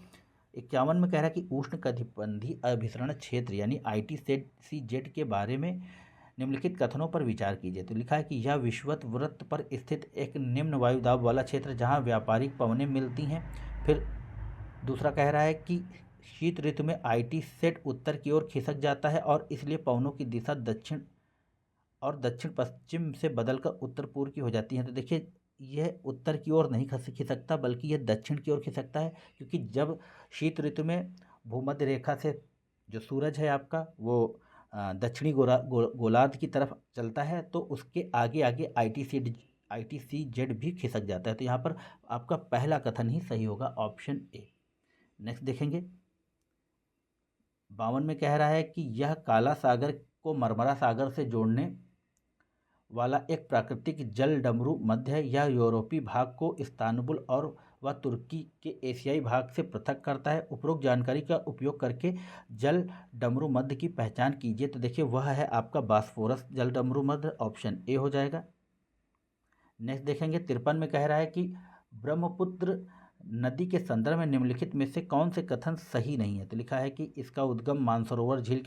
51 में कह रहा है कि उष्णकटिबंधीय अभिसरण क्षेत्र यानी ITCZ के बारे में निम्नलिखित कथनों पर विचार कीजिए। तो लिखा है कि यह विषुवत वृत्त पर स्थित एक निम्न वायु दाब वाला क्षेत्र जहाँ व्यापारिक पवनें मिलती हैं। फिर दूसरा कह रहा है कि शीत ऋतु में ITZ उत्तर की ओर खिसक जाता है और इसलिए पवनों की दिशा दक्षिण पश्चिम से बदलकर उत्तर पूर्व की हो जाती है। तो देखिए यह उत्तर की ओर नहीं खिसकता बल्कि यह दक्षिण की ओर खिसकता है, क्योंकि जब शीत ऋतु में भूमध्य रेखा से जो सूरज है आपका वो दक्षिणी गोलार्ध की तरफ चलता है तो उसके आगे आगे ITCZ भी खिसक जाता है। तो यहाँ पर आपका पहला कथन ही सही होगा, ऑप्शन ए। नेक्स्ट देखेंगे 52 में कह रहा है कि यह काला सागर को मरमरा सागर से जोड़ने वाला एक प्राकृतिक जल डमरू मध्य है। यह यूरोपीय भाग को इस्तांबुल और वह तुर्की के एशियाई भाग से पृथक करता है। उपरोक्त जानकारी का उपयोग करके जल डमरू मध्य की पहचान कीजिए। तो देखिए वह है आपका बास्फोरस जल डमरू मध्य, ऑप्शन ए हो जाएगा। नेक्स्ट देखेंगे 53 में कह रहा है कि ब्रह्मपुत्र नदी के संदर्भ में निम्नलिखित में से कौन से कथन सही नहीं है। तो लिखा है कि इसका उद्गम मानसरोवर झील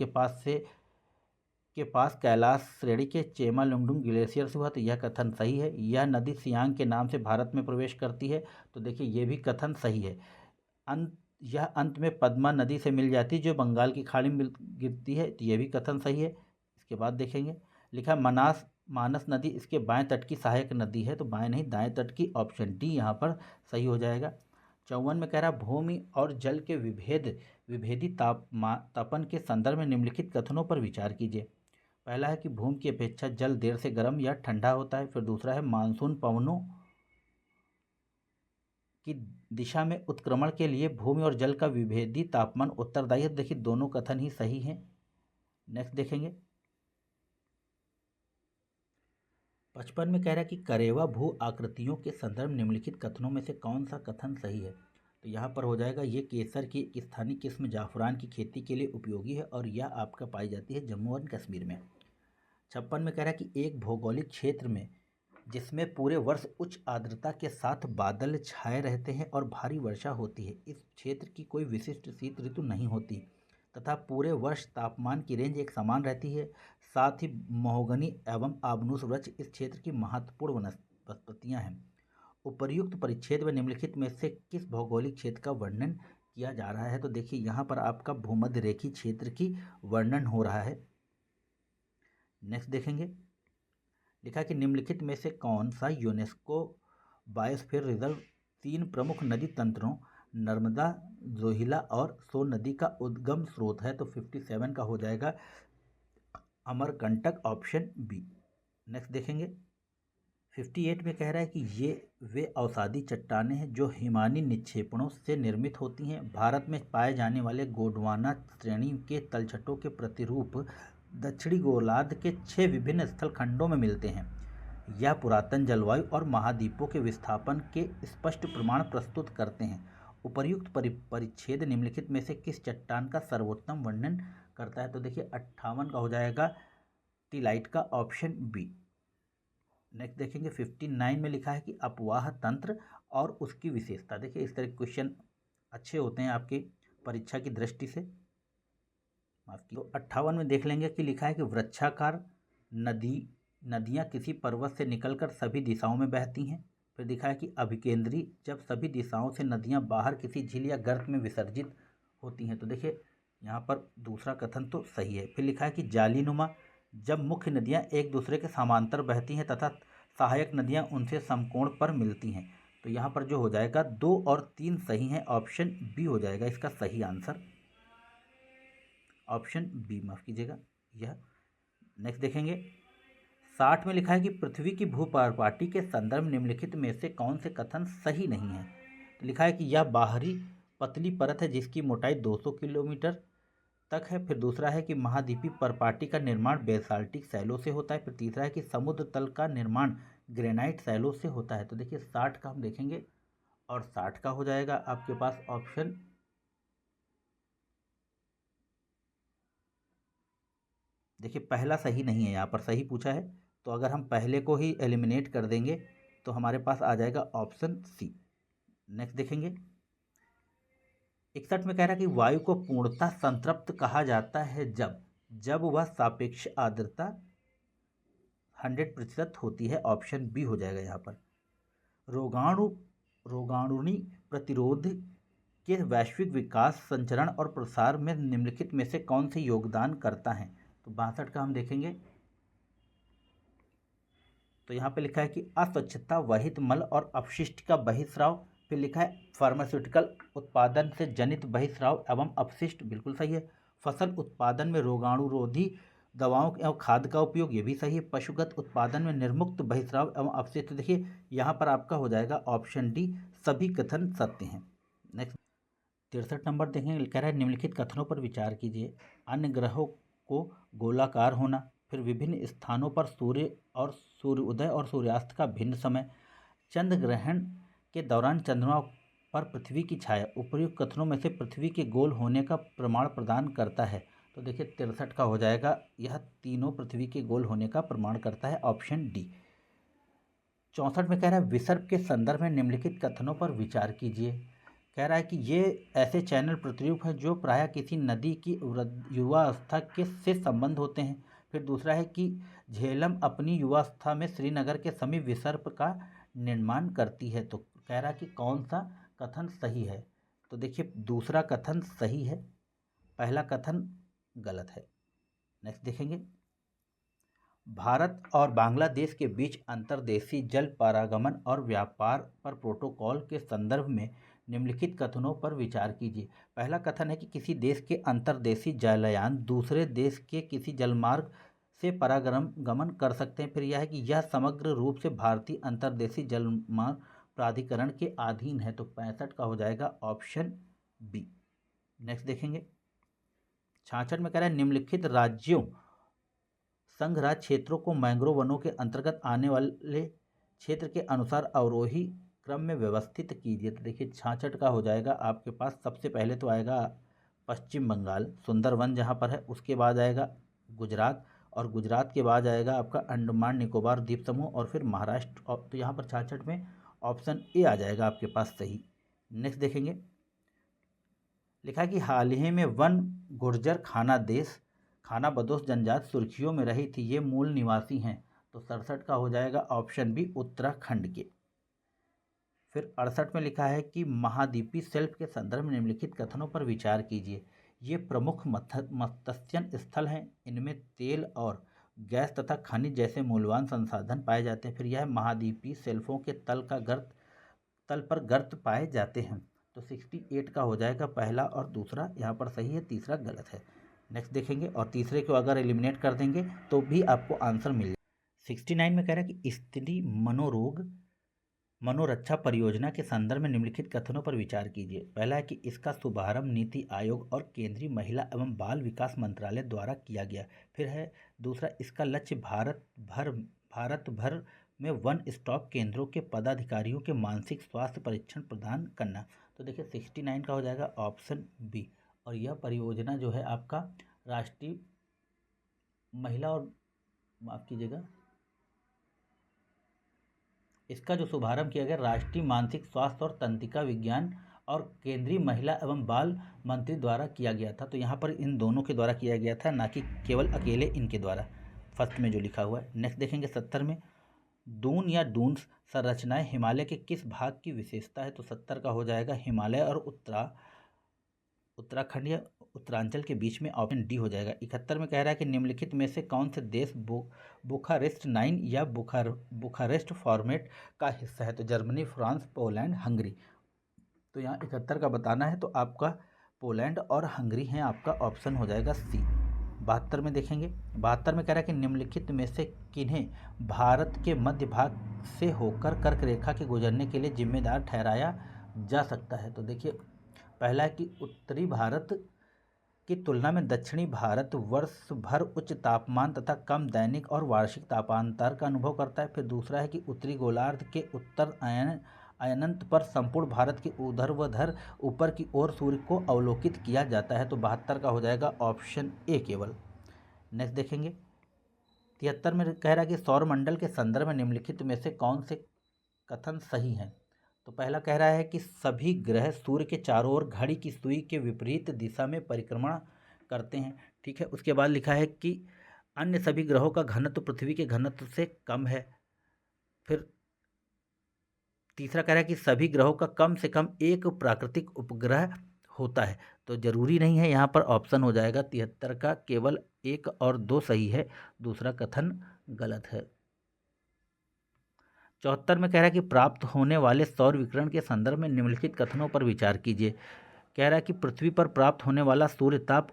के पास कैलाश श्रेणी के चेमालुंगडुंग ग्लेशियर से हुआ। तो यह कथन सही है। यह नदी सियांग के नाम से भारत में प्रवेश करती है। तो देखिए ये भी कथन सही है। यह अंत में पद्मा नदी से मिल जाती है जो बंगाल की खाड़ी में गिरती है। तो यह भी कथन सही है। इसके बाद देखेंगे लिखा मानस नदी इसके बाएं तट की सहायक नदी है। तो बाएं नहीं दाएं तट की, ऑप्शन डी यहाँ पर सही हो जाएगा। 54 में कह रहा भूमि और जल के विभेदी तापन के संदर्भ में निम्नलिखित कथनों पर विचार कीजिए। पहला है कि भूमि की अपेक्षा जल देर से गर्म या ठंडा होता है। फिर दूसरा है मानसून पवनों की दिशा में उत्क्रमण के लिए भूमि और जल का विभेदी तापमान उत्तरदायी है। देखिए दोनों कथन ही सही हैं। नेक्स्ट देखेंगे 55 में कह रहा है कि करेवा भू आकृतियों के संदर्भ निम्नलिखित कथनों में से कौन सा कथन सही है। तो यहाँ पर हो जाएगा ये केसर की एक स्थानीय किस्म जाफरान की खेती के लिए उपयोगी है और यह आपका पाई जाती है जम्मू और कश्मीर में। 56 में कह रहा है कि एक भौगोलिक क्षेत्र में जिसमें पूरे वर्ष उच्च आर्द्रता के साथ बादल छाए रहते हैं और भारी वर्षा होती है, इस क्षेत्र की कोई विशिष्ट शीत ऋतु नहीं होती तथा पूरे वर्ष तापमान की रेंज एक समान रहती है। साथ ही महोगनी एवं आबनूस वृक्ष इस क्षेत्र की महत्वपूर्ण वनस्पतियां हैं। उपर्युक्त परिच्छेद में निम्नलिखित में से किस भौगोलिक क्षेत्र का वर्णन किया जा रहा है। तो देखिए यहाँ पर आपका भूमध्य रेखीय क्षेत्र की वर्णन हो रहा है। नेक्स्ट देखेंगे लिखा कि निम्नलिखित में से कौन सा यूनेस्को बायोस्फीयर रिजर्व 3 प्रमुख नदी तंत्रों नर्मदा, जोहिला और सोन नदी का उद्गम स्रोत है। तो 57 का हो जाएगा अमरकंटक, ऑप्शन बी। नेक्स्ट देखेंगे 58 में कह रहा है कि ये वे अवसादी चट्टानें हैं जो हिमानी निक्षेपणों से निर्मित होती हैं। भारत में पाए जाने वाले गोंडवाना श्रेणी के तलछटों के प्रतिरूप दक्षिणी गोलार्ध के 6 विभिन्न स्थल खंडों में मिलते हैं। यह पुरातन जलवायु और महाद्वीपों के विस्थापन के स्पष्ट प्रमाण प्रस्तुत करते हैं। उपर्युक्त परिच्छेद निम्नलिखित में से किस चट्टान का सर्वोत्तम वर्णन करता है। तो देखिए 58 का हो जाएगा टीलाइट का, ऑप्शन बी। नेक्स्ट देखेंगे 59 में लिखा है कि अपवाह तंत्र और उसकी विशेषता। देखिए इस तरह के क्वेश्चन अच्छे होते हैं आपकी परीक्षा की दृष्टि से। तो 58 में देख लेंगे कि लिखा है कि वृक्षाकार नदियाँ किसी पर्वत से निकलकर सभी दिशाओं में बहती हैं। फिर दिखा है कि अभिकेंद्री जब सभी दिशाओं से नदियाँ बाहर किसी झील या गर्त में विसर्जित होती हैं। तो देखिए यहाँ पर दूसरा कथन तो सही है। फिर लिखा है कि जालीनुमा जब मुख्य नदियाँ एक दूसरे के समांतर बहती हैं तथा सहायक नदियाँ उनसे समकोण पर मिलती हैं। तो यहाँ पर जो हो जाएगा 2 और 3 सही हैं, ऑप्शन बी हो जाएगा इसका सही आंसर, ऑप्शन बी, माफ़ कीजिएगा यह। नेक्स्ट देखेंगे 60 में लिखा है कि पृथ्वी की भूपर्पाटी के संदर्भ निम्नलिखित में से कौन से कथन सही नहीं है। तो लिखा है कि यह बाहरी पतली परत है जिसकी मोटाई 200 किलोमीटर तक है। फिर दूसरा है कि महाद्वीपीय परपाटी का निर्माण बेसाल्टिक शैलों से होता है। फिर तीसरा है कि समुद्र तल का निर्माण ग्रेनाइट शैलों से होता है। तो देखिए 60 का हम देखेंगे और 60 का हो जाएगा आपके पास ऑप्शन देखिए पहला सही नहीं है, यहाँ पर सही पूछा है तो अगर हम पहले को ही एलिमिनेट कर देंगे तो हमारे पास आ जाएगा ऑप्शन सी। नेक्स्ट देखेंगे 61 में कह रहा है कि वायु को पूर्णतः संतृप्त कहा जाता है जब वह सापेक्ष आर्द्रता 100% होती है, ऑप्शन बी हो जाएगा यहाँ पर। रोगाणुनी प्रतिरोध के वैश्विक विकास, संचरण और प्रसार में निम्नलिखित में से कौन से योगदान करता है। तो 62 का हम देखेंगे तो यहाँ पे लिखा है कि अस्वच्छता, वहित मल और अपशिष्ट का बहिस्राव। फिर लिखा है फार्मास्यूटिकल उत्पादन से जनित बहिस्राव एवं अपशिष्ट, बिल्कुल सही है। फसल उत्पादन में रोगाणुरोधी दवाओं एवं खाद का उपयोग, ये भी सही है। पशुगत उत्पादन में निर्मुक्त बहिस्राव एवं अपशिष्ट, देखिए यहाँ पर आपका हो जाएगा ऑप्शन डी, सभी कथन सत्य हैं। नेक्स्ट 63 नंबर देखेंगे, कह रहा है निम्नलिखित कथनों पर विचार कीजिए। अन्य ग्रहों को गोलाकार होना, फिर विभिन्न स्थानों पर सूर्योदय और सूर्यास्त का भिन्न समय, चंद्र ग्रहण के दौरान चंद्रमा पर पृथ्वी की छाया उपयुक्त कथनों में से पृथ्वी के गोल होने का प्रमाण प्रदान करता है। तो देखिए 63 का हो जाएगा, यह तीनों पृथ्वी के गोल होने का प्रमाण करता है, ऑप्शन डी। 64 में कह रहा है विसर्प के संदर्भ में निम्नलिखित कथनों पर विचार कीजिए। कह रहा है कि ये ऐसे चैनल प्रतिरूप हैं जो प्रायः किसी नदी की युवावस्था के से संबंध होते हैं। फिर दूसरा है कि झेलम अपनी युवावस्था में श्रीनगर के समीप विसर्प का निर्माण करती है। तो कह रहा है कि कौन सा कथन सही है। तो देखिए दूसरा कथन सही है, पहला कथन गलत है। नेक्स्ट देखेंगे, भारत और बांग्लादेश के बीच अंतर्देशीय जल पारागमन और व्यापार पर प्रोटोकॉल के संदर्भ में निम्नलिखित कथनों पर विचार कीजिए। पहला कथन है कि किसी देश के अंतर्देशीय जलयान दूसरे देश के किसी जलमार्ग से परागमन कर सकते हैं। फिर यह है कि यह समग्र रूप से भारतीय अंतर्देशीय जलमार्ग प्राधिकरण के अधीन है। तो 65 का हो जाएगा, ऑप्शन बी। नेक्स्ट देखेंगे, 66 में कह रहा है निम्नलिखित राज्यों संघ राज्य क्षेत्रों को मैंग्रोव वनों के अंतर्गत आने वाले क्षेत्र के अनुसार अवरोही क्रम में व्यवस्थित कीजिए। तो देखिए 66 का हो जाएगा आपके पास, सबसे पहले तो आएगा पश्चिम बंगाल सुंदरवन जहाँ पर है, उसके बाद आएगा गुजरात, और गुजरात के बाद आएगा आपका अंडमान निकोबार द्वीप समूह, और फिर महाराष्ट्र। तो यहाँ पर 66 में ऑप्शन ए आ जाएगा आपके पास सही। नेक्स्ट देखेंगे, लिखा है कि हाल ही में वन गुर्जर खाना बदोश जनजाति सुर्खियों में रही थी, ये मूल निवासी हैं। तो 67 का हो जाएगा, ऑप्शन बी, उत्तराखंड के। फिर 68 में लिखा है कि महाद्वीपीय शेल्फ के संदर्भ में निम्नलिखित कथनों पर विचार कीजिए। ये प्रमुख मत्स्यन स्थल हैं, इनमें तेल और गैस तथा खनिज जैसे मूल्यवान संसाधन पाए जाते हैं। फिर यह महाद्वीपीय शेल्फों के तल पर गर्त पाए जाते हैं। तो 68 का हो जाएगा, पहला और दूसरा यहाँ पर सही है, तीसरा गलत है। नेक्स्ट देखेंगे, और तीसरे को अगर एलिमिनेट कर देंगे तो भी आपको आंसर मिल जाएगा। 69 में कह रहा है कि स्त्री मनोरक्षा परियोजना के संदर्भ में निम्नलिखित कथनों पर विचार कीजिए। पहला है कि इसका शुभारंभ नीति आयोग और केंद्रीय महिला एवं बाल विकास मंत्रालय द्वारा किया गया। फिर है दूसरा, इसका लक्ष्य भारत भर में वन स्टॉप केंद्रों के पदाधिकारियों के मानसिक स्वास्थ्य परीक्षण प्रदान करना। तो देखिए 69 का हो जाएगा, ऑप्शन बी। और यह परियोजना जो है आपका राष्ट्रीय महिला और माफ कीजिएगा, इसका जो शुभारंभ किया गया राष्ट्रीय मानसिक स्वास्थ्य और तंत्रिका विज्ञान और केंद्रीय महिला एवं बाल मंत्री द्वारा किया गया था। तो यहाँ पर इन दोनों के द्वारा किया गया था, ना कि केवल अकेले इनके द्वारा, फर्स्ट में जो लिखा हुआ है। नेक्स्ट देखेंगे 70 में, दून या डून्स संरचनाएं हिमालय के किस भाग की विशेषता है। तो 70 का हो जाएगा, हिमालय और उत्तराखंड या उत्तरांचल के बीच में, ऑप्शन डी हो जाएगा। 71 में कह रहा है कि निम्नलिखित में से कौन से देश बुखारेस्ट 9 या बुखारेस्ट फॉर्मेट का हिस्सा है। तो जर्मनी, फ्रांस, पोलैंड, हंगरी। तो यहाँ 71 का बताना है, तो आपका पोलैंड और हंगरी हैं, आपका ऑप्शन हो जाएगा सी। 72 में देखेंगे, 72 में कह रहा है कि निम्नलिखित में से किन्हें भारत के मध्य भाग से होकर कर्क रेखा के गुजरने के लिए जिम्मेदार ठहराया जा सकता है। तो देखिए पहला है कि उत्तरी भारत की तुलना में दक्षिणी भारत वर्ष भर उच्च तापमान तथा कम दैनिक और वार्षिक तापांतर का अनुभव करता है। फिर दूसरा है कि उत्तरी गोलार्ध के उत्तर अयनंत पर संपूर्ण भारत के ऊर्ध्वाधर ऊपर की ओर सूर्य को अवलोकित किया जाता है। तो 72 का हो जाएगा, ऑप्शन ए केवल। नेक्स्ट देखेंगे, 73 में कह रहा है कि सौरमंडल के संदर्भ में निम्नलिखित में से कौन से कथन सही हैं। तो पहला कह रहा है कि सभी ग्रह सूर्य के चारों ओर घड़ी की सुई के विपरीत दिशा में परिक्रमा करते हैं, ठीक है। उसके बाद लिखा है कि अन्य सभी ग्रहों का घनत्व पृथ्वी के घनत्व से कम है। फिर तीसरा कह रहा है कि सभी ग्रहों का कम से कम एक प्राकृतिक उपग्रह होता है। तो जरूरी नहीं है, यहाँ पर ऑप्शन हो जाएगा 73 का केवल 1 और 2 सही है, दूसरा कथन गलत है। 74 में कह रहा है कि प्राप्त होने वाले सौर विकिरण के संदर्भ में निम्नलिखित कथनों पर विचार कीजिए। कह रहा है कि पृथ्वी पर प्राप्त होने वाला सूर्य ताप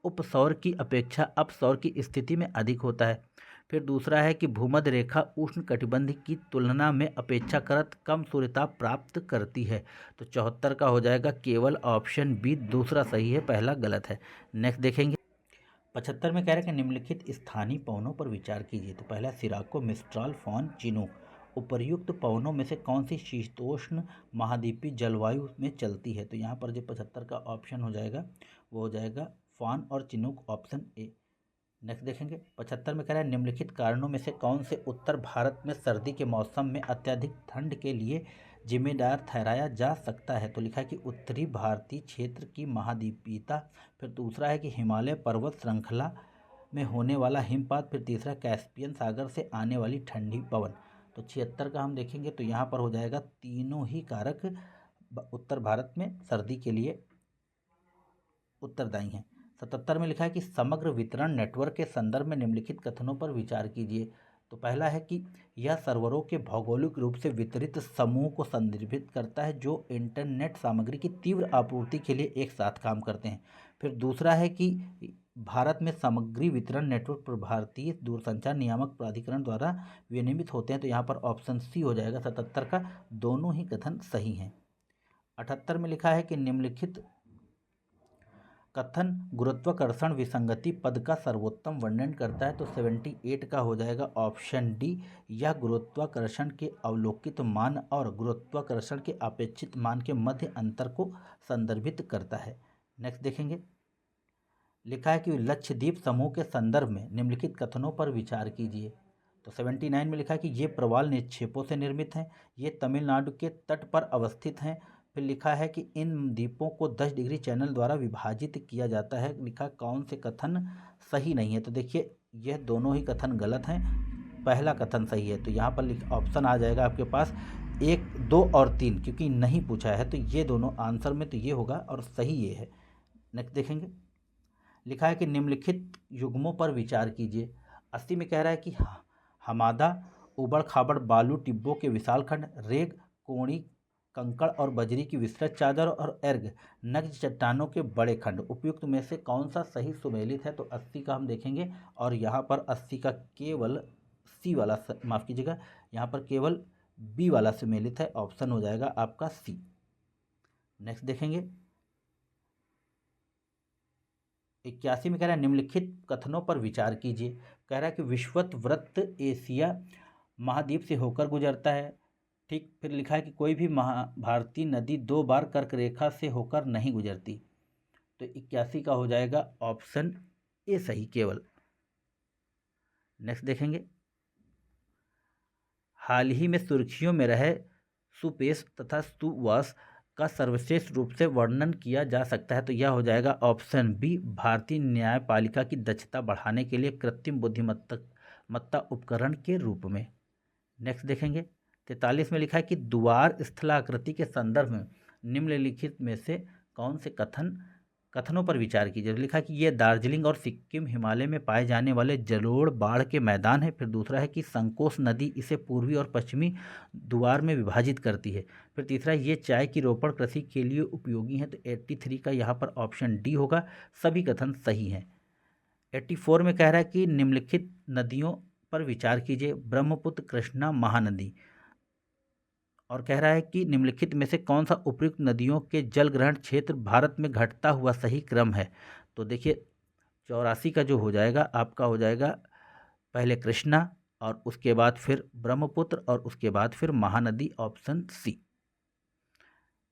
उपसौर की अपेक्षा अपसौर की स्थिति में अधिक होता है। फिर दूसरा है कि भूमध्य रेखा उष्ण कटिबंध की तुलना में अपेक्षाकृत कम सूर्यताप प्राप्त करती है। तो 74 का हो जाएगा केवल ऑप्शन बी, दूसरा सही है, पहला गलत है। नेक्स्ट देखेंगे, 75 में कह रहा है कि निम्नलिखित स्थानीय पवनों पर विचार कीजिए। तो पहला सिराको, मिस्ट्राल, फॉन, चिनूक, उपर्युक्त पवनों में से कौन सी शीतोष्ण महाद्वीपीय जलवायु में चलती है? तो यहाँ पर जो 75 का ऑप्शन हो जाएगा वो हो जाएगा फान और चिनूक, ऑप्शन ए। नेक्स्ट देखेंगे 75 में कह रहा है निम्नलिखित कारणों में से कौन से उत्तर भारत में सर्दी के मौसम में अत्यधिक ठंड के लिए जिम्मेदार ठहराया जा सकता है? तो लिखा है कि उत्तरी भारतीय क्षेत्र की महाद्वीपीयता, फिर दूसरा है कि हिमालय पर्वत श्रृंखला में होने वाला हिमपात, फिर तीसरा कैस्पियन सागर से आने वाली ठंडी पवन। तो 76 का हम देखेंगे तो यहाँ पर हो जाएगा तीनों ही कारक उत्तर भारत में सर्दी के लिए उत्तरदायी हैं। 77 में लिखा है कि समग्र वितरण नेटवर्क के संदर्भ में निम्नलिखित कथनों पर विचार कीजिए। तो पहला है कि यह सर्वरों के भौगोलिक रूप से वितरित समूह को संदर्भित करता है जो इंटरनेट सामग्री की तीव्र आपूर्ति के लिए एक साथ काम करते हैं। फिर दूसरा है कि भारत में सामग्री वितरण नेटवर्क पर भारतीय दूरसंचार नियामक प्राधिकरण द्वारा विनियमित होते हैं। तो यहाँ पर ऑप्शन सी हो जाएगा 77 का, दोनों ही कथन सही हैं। 78 में लिखा है कि निम्नलिखित कथन गुरुत्वाकर्षण विसंगति पद का सर्वोत्तम वर्णन करता है। तो 78 का हो जाएगा ऑप्शन डी, यह गुरुत्वाकर्षण के अवलोकित मान और गुरुत्वाकर्षण के अपेक्षित मान के मध्य अंतर को संदर्भित करता है। नेक्स्ट देखेंगे, लिखा है कि लक्षद्वीप समूह के संदर्भ में निम्नलिखित कथनों पर विचार कीजिए। तो 79 में लिखा है कि ये प्रवाल निक्षेपों से निर्मित हैं, ये तमिलनाडु के तट पर अवस्थित हैं। फिर लिखा है कि इन द्वीपों को 10 डिग्री चैनल द्वारा विभाजित किया जाता है। लिखा कौन से कथन सही नहीं है? तो देखिए यह दोनों ही कथन गलत हैं, पहला कथन सही है। तो यहाँ पर ऑप्शन आ जाएगा आपके पास 1, 2 और 3, क्योंकि नहीं पूछा है तो ये दोनों आंसर में तो ये होगा और सही ये है। नेक्स्ट देखेंगे, लिखा है कि निम्नलिखित युग्मों पर विचार कीजिए। 80 में कह रहा है कि हमादा उबड़ खाबड़ बालू टिब्बों के विशाल खंड, रेग कोणी कंकड़ और बजरी की विस्तृत चादर और अर्ग नग्न चट्टानों के बड़े खंड, उपयुक्त में से कौन सा सही सुमेलित है? तो 80 का हम देखेंगे और यहाँ पर 80 का केवल सी वाला, माफ़ कीजिएगा, यहाँ पर केवल बी वाला सुमेलित है, ऑप्शन हो जाएगा आपका सी। नेक्स्ट देखेंगे 81 में कह रहा है निम्नलिखित कथनों पर विचार कीजिए। कह रहा है कि विषुवत वृत्त एशिया महाद्वीप से होकर गुजरता है। ठीक, फिर लिखा है कि कोई भी भारतीय नदी 2 बार कर्क रेखा से होकर नहीं गुजरती। तो 81 का हो जाएगा ऑप्शन ए सही केवल। नेक्स्ट देखेंगे, हाल ही में सुर्खियों में रहे सुपेश तथा सुवास का सर्वश्रेष्ठ रूप से वर्णन किया जा सकता है। तो यह हो जाएगा ऑप्शन बी, भारतीय न्यायपालिका की दक्षता बढ़ाने के लिए कृत्रिम बुद्धिमत्ता उपकरण के रूप में। नेक्स्ट देखेंगे 43 में लिखा है कि द्वार स्थलाकृति के संदर्भ में निम्नलिखित में से कौन से कथनों पर विचार कीजिए। लिखा है कि ये दार्जिलिंग और सिक्किम हिमालय में पाए जाने वाले जलोढ़ बाढ़ के मैदान है। फिर दूसरा है कि संकोश नदी इसे पूर्वी और पश्चिमी द्वार में विभाजित करती है। फिर तीसरा, ये चाय की रोपण कृषि के लिए उपयोगी है। तो 83 का यहाँ पर ऑप्शन डी होगा, सभी कथन सही हैं। 84 में कह रहा है कि निम्नलिखित नदियों पर विचार कीजिए, ब्रह्मपुत्र, कृष्णा, महानदी। और कह रहा है कि निम्नलिखित में से कौन सा उपयुक्त नदियों के जल ग्रहण क्षेत्र भारत में घटता हुआ सही क्रम है? तो देखिए 84 का जो हो जाएगा आपका हो जाएगा पहले कृष्णा और उसके बाद फिर ब्रह्मपुत्र और उसके बाद फिर महानदी, ऑप्शन सी।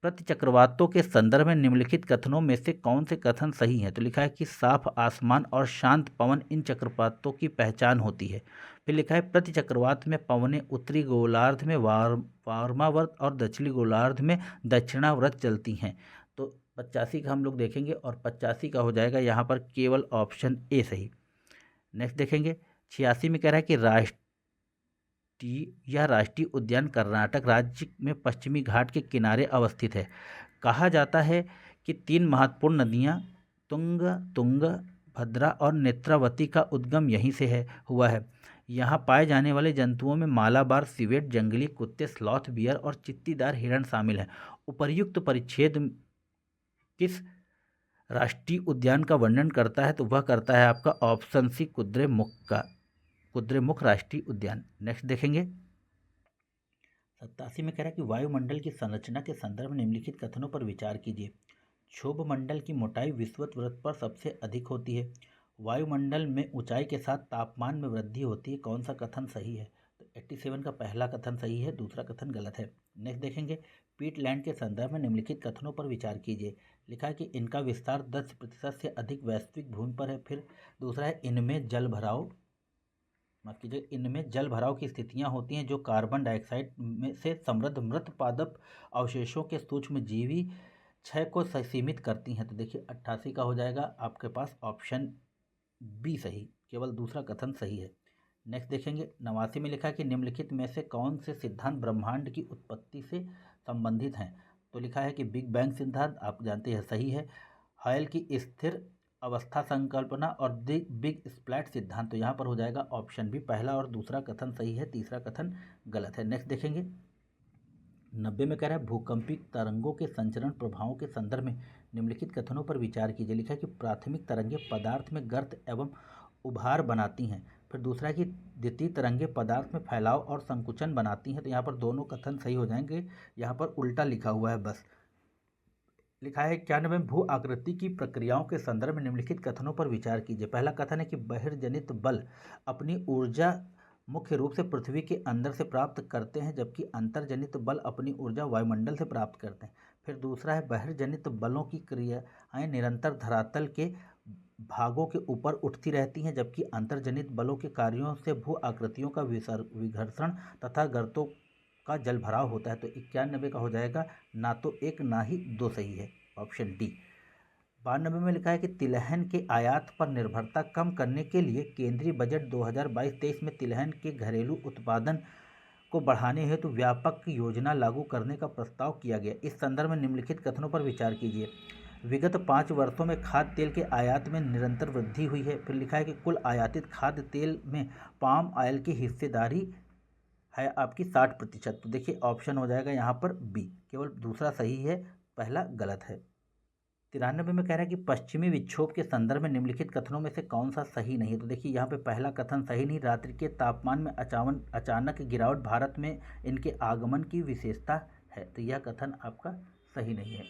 प्रति चक्रवातों के संदर्भ में निम्नलिखित कथनों में से कौन से कथन सही हैं? तो लिखा है कि साफ आसमान और शांत पवन इन चक्रवातों की पहचान होती है। फिर लिखा है प्रति चक्रवात में पवनें उत्तरी गोलार्ध में वार्मावर्त और दक्षिणी गोलार्ध में दक्षिणावर्त चलती हैं। तो 85 का हम लोग देखेंगे और 85 का हो जाएगा यहाँ पर केवल ऑप्शन ए सही। नेक्स्ट देखेंगे 86 में कह रहा है कि यह राष्ट्रीय उद्यान कर्नाटक राज्य में पश्चिमी घाट के किनारे अवस्थित है। कहा जाता है कि 3 महत्वपूर्ण नदियां तुंग, भद्रा और नेत्रावती का उद्गम यहीं से हुआ है। यहाँ पाए जाने वाले जंतुओं में मालाबार सिवेट, जंगली कुत्ते, स्लॉथ बियर और चित्तीदार हिरण शामिल हैं। उपर्युक्त परिच्छेद किस राष्ट्रीय उद्यान का वर्णन करता है? तो वह करता है आपका ऑप्शन सी, कुद्रेमुख राष्ट्रीय उद्यान। नेक्स्ट देखेंगे 87 में कह रहा है कि वायुमंडल की संरचना के संदर्भ में निम्नलिखित कथनों पर विचार कीजिए। क्षोभ मंडल की मोटाई विषुवत वृत्त पर सबसे अधिक होती है। वायुमंडल में ऊंचाई के साथ तापमान में वृद्धि होती है। कौन सा कथन सही है? तो 87 का पहला कथन सही है, दूसरा कथन गलत है। नेक्स्ट देखेंगे, पीटलैंड के संदर्भ में निम्नलिखित कथनों पर विचार कीजिए। लिखा है कि इनका विस्तार 10% से अधिक वैश्विक भूमि पर है। फिर दूसरा है इनमें जल भराव की स्थितियां होती हैं जो कार्बन डाइऑक्साइड में से समृद्ध मृत पादप अवशेषों के सूक्ष्मजीवी क्षय को सीमित करती हैं। तो देखिए 88 का हो जाएगा आपके पास ऑप्शन बी सही, केवल दूसरा कथन सही है। नेक्स्ट देखेंगे, 89 में लिखा है कि निम्नलिखित में से कौन से सिद्धांत ब्रह्मांड की उत्पत्ति से संबंधित हैं। तो लिखा है कि बिग बैंग सिद्धांत, आप जानते हैं सही है। हॉयल की स्थिर अवस्था संकल्पना और बिग स्प्लैट सिद्धांत, तो यहाँ पर हो जाएगा ऑप्शन बी, पहला और दूसरा कथन सही है, तीसरा कथन गलत है। नेक्स्ट देखेंगे, 90 में कह रहा है भूकंपी तरंगों के संचरण प्रभावों के संदर्भ में निम्नलिखित कथनों पर विचार कीजिए। लिखा है कि प्राथमिक तरंगें पदार्थ में गर्त एवं उभार बनाती हैं। फिर दूसरा है कि द्वितीय तरंगें पदार्थ में फैलाव और संकुचन बनाती हैं। तो यहाँ पर दोनों कथन सही हो जाएंगे, यहाँ पर उल्टा लिखा हुआ है बस। लिखा है 91 में भू आकृति की प्रक्रियाओं के संदर्भ में निम्नलिखित कथनों पर विचार कीजिए। पहला कथन है कि बहिर्जनित बल अपनी ऊर्जा मुख्य रूप से पृथ्वी के अंदर से प्राप्त करते हैं, जबकि अंतर्जनित बल अपनी ऊर्जा वायुमंडल से प्राप्त करते हैं। फिर दूसरा है बहिर्जनित बलों की क्रियाएं निरंतर धरातल के भागों के ऊपर उठती रहती हैं, जबकि अंतर्जनित बलों के कार्यों से भू आकृतियों का विघर्षण तथा गर्तों का जल भराव होता है। तो 91 का हो जाएगा ना तो एक ना ही दो सही है, ऑप्शन डी। 92 में लिखा है कि तिलहन के आयात पर निर्भरता कम करने के लिए केंद्रीय बजट 2022-23 में तिलहन के घरेलू उत्पादन को बढ़ाने हेतु व्यापक योजना लागू करने का प्रस्ताव किया गया। इस संदर्भ में निम्नलिखित कथनों पर विचार कीजिए। विगत 5 वर्षों में खाद्य तेल के आयात में निरंतर वृद्धि हुई है। फिर लिखा है कि कुल आयातित खाद्य तेल में पाम ऑयल की हिस्सेदारी है आपकी 60%। तो देखिए ऑप्शन हो जाएगा यहाँ पर बी, केवल दूसरा सही है, पहला गलत है। 93 में कह रहा है कि पश्चिमी विक्षोभ के संदर्भ में निम्नलिखित कथनों में से कौन सा सही नहीं है। तो देखिए यहाँ पे पहला कथन सही नहीं, रात्रि के तापमान में अचानक गिरावट भारत में इनके आगमन की विशेषता है, तो यह कथन आपका सही नहीं है।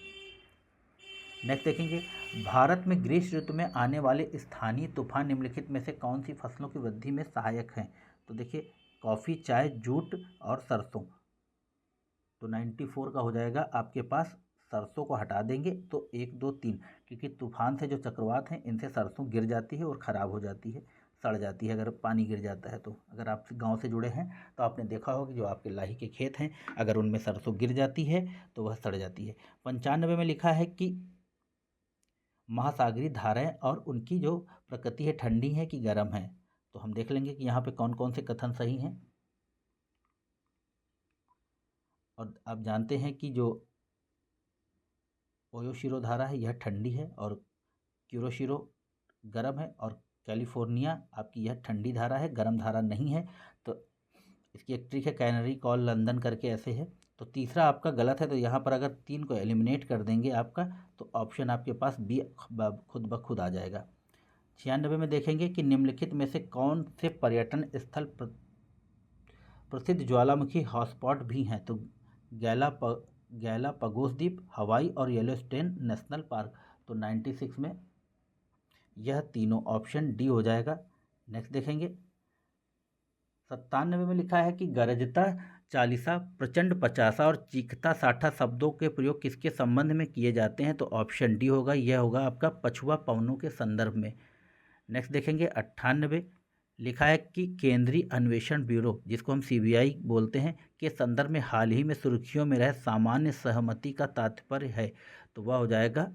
नेक्स्ट देखेंगे, भारत में ग्रीष्म ऋतु में आने वाले स्थानीय तूफान निम्नलिखित में से कौन सी फसलों की वृद्धि में सहायक हैं। तो देखिए कॉफ़ी, चाय, जूट और सरसों। तो 94 का हो जाएगा आपके पास, सरसों को हटा देंगे तो 1, 2, 3, क्योंकि तूफान से जो चक्रवात हैं इनसे सरसों गिर जाती है और ख़राब हो जाती है, सड़ जाती है अगर पानी गिर जाता है। तो अगर आप गांव से जुड़े हैं तो आपने देखा होगा कि जो आपके लाही के खेत हैं अगर उनमें सरसों गिर जाती है तो वह सड़ जाती है। 95 में लिखा है कि महासागरीय धाराएं और उनकी जो प्रकृति है ठंडी है कि गर्म है। तो हम देख लेंगे कि यहाँ पे कौन कौन से कथन सही हैं। और आप जानते हैं कि जो ओयोशिरो धारा है यह ठंडी है और क्यूरोशिरो गर्म है, और कैलिफोर्निया आपकी यह ठंडी धारा है, गर्म धारा नहीं है। तो इसकी एक ट्रिक है, कैनरी कॉल लंदन करके ऐसे है। तो तीसरा आपका गलत है, तो यहाँ पर अगर 3 को एलिमिनेट कर देंगे आपका, तो ऑप्शन आपके पास बी खुद ब खुद आ जाएगा। 96 में देखेंगे कि निम्नलिखित में से कौन से पर्यटन स्थल प्रसिद्ध ज्वालामुखी हॉटस्पॉट भी हैं। तो गैलापागोस द्वीप, हवाई और येलोस्टोन नेशनल पार्क। तो 96 में यह तीनों ऑप्शन डी हो जाएगा। नेक्स्ट देखेंगे, 97 में लिखा है कि गरजता 40, प्रचंड 50 और चीखता 60 शब्दों के प्रयोग किसके संबंध में किए जाते हैं। तो ऑप्शन डी होगा, यह होगा आपका पछुआ पवनों के संदर्भ में। नेक्स्ट देखेंगे 98, लिखा है कि केंद्रीय अन्वेषण ब्यूरो, जिसको हम CBI बोलते हैं, के संदर्भ में हाल ही में सुर्खियों में रहे सामान्य सहमति का तात्पर्य है। तो वह हो जाएगा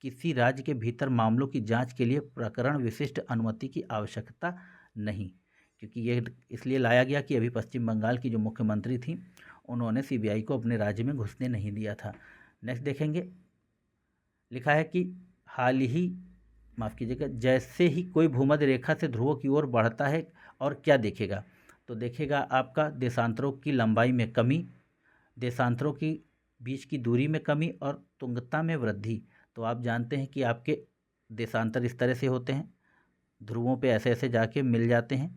किसी राज्य के भीतर मामलों की जांच के लिए प्रकरण विशिष्ट अनुमति की आवश्यकता नहीं, क्योंकि ये इसलिए लाया गया कि अभी पश्चिम बंगाल की जो मुख्यमंत्री थी उन्होंने CBI को अपने राज्य में घुसने नहीं दिया था। नेक्स्ट देखेंगे, लिखा है कि हाल ही माफ़ कीजिएगा, जैसे ही कोई भूमध्य रेखा से ध्रुवों की ओर बढ़ता है और क्या देखेगा। तो देखेगा आपका देशांतरों की लंबाई में कमी, देशांतरों की बीच की दूरी में कमी और तुंगता में वृद्धि। तो आप जानते हैं कि आपके देशांतर इस तरह से होते हैं, ध्रुवों पे ऐसे ऐसे जाके मिल जाते हैं।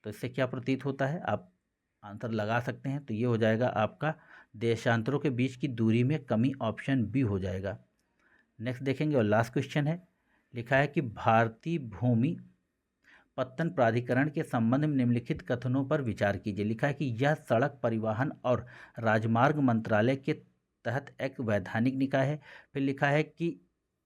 तो इससे क्या प्रतीत होता है, आप आंसर लगा सकते हैं। तो ये हो जाएगा आपका देशांतरों के बीच की दूरी में कमी, ऑप्शन बी हो जाएगा। नेक्स्ट देखेंगे और लास्ट क्वेश्चन है, लिखा है कि भारतीय भूमि पत्तन प्राधिकरण के संबंध में निम्नलिखित कथनों पर विचार कीजिए। लिखा है कि यह सड़क परिवहन और राजमार्ग मंत्रालय के तहत एक वैधानिक निकाय है। फिर लिखा है कि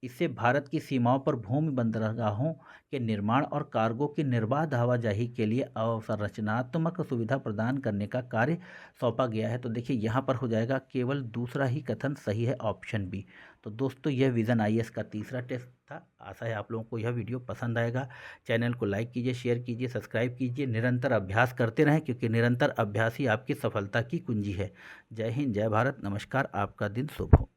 इसे भारत की सीमाओं पर भूमि बंदरगाहों के निर्माण और कार्गो की निर्बाध आवाजाही के लिए अवसंरचनात्मक सुविधा प्रदान करने का कार्य सौंपा गया है। तो देखिए यहाँ पर हो जाएगा केवल दूसरा ही कथन सही है, ऑप्शन बी। तो दोस्तों यह विजन आईएएस का तीसरा टेस्ट था। आशा है आप लोगों को यह वीडियो पसंद आएगा। चैनल को लाइक कीजिए, शेयर कीजिए, सब्सक्राइब कीजिए। निरंतर अभ्यास करते रहें, क्योंकि निरंतर अभ्यास ही आपकी सफलता की कुंजी है। जय हिंद, जय भारत, नमस्कार। आपका दिन शुभ हो।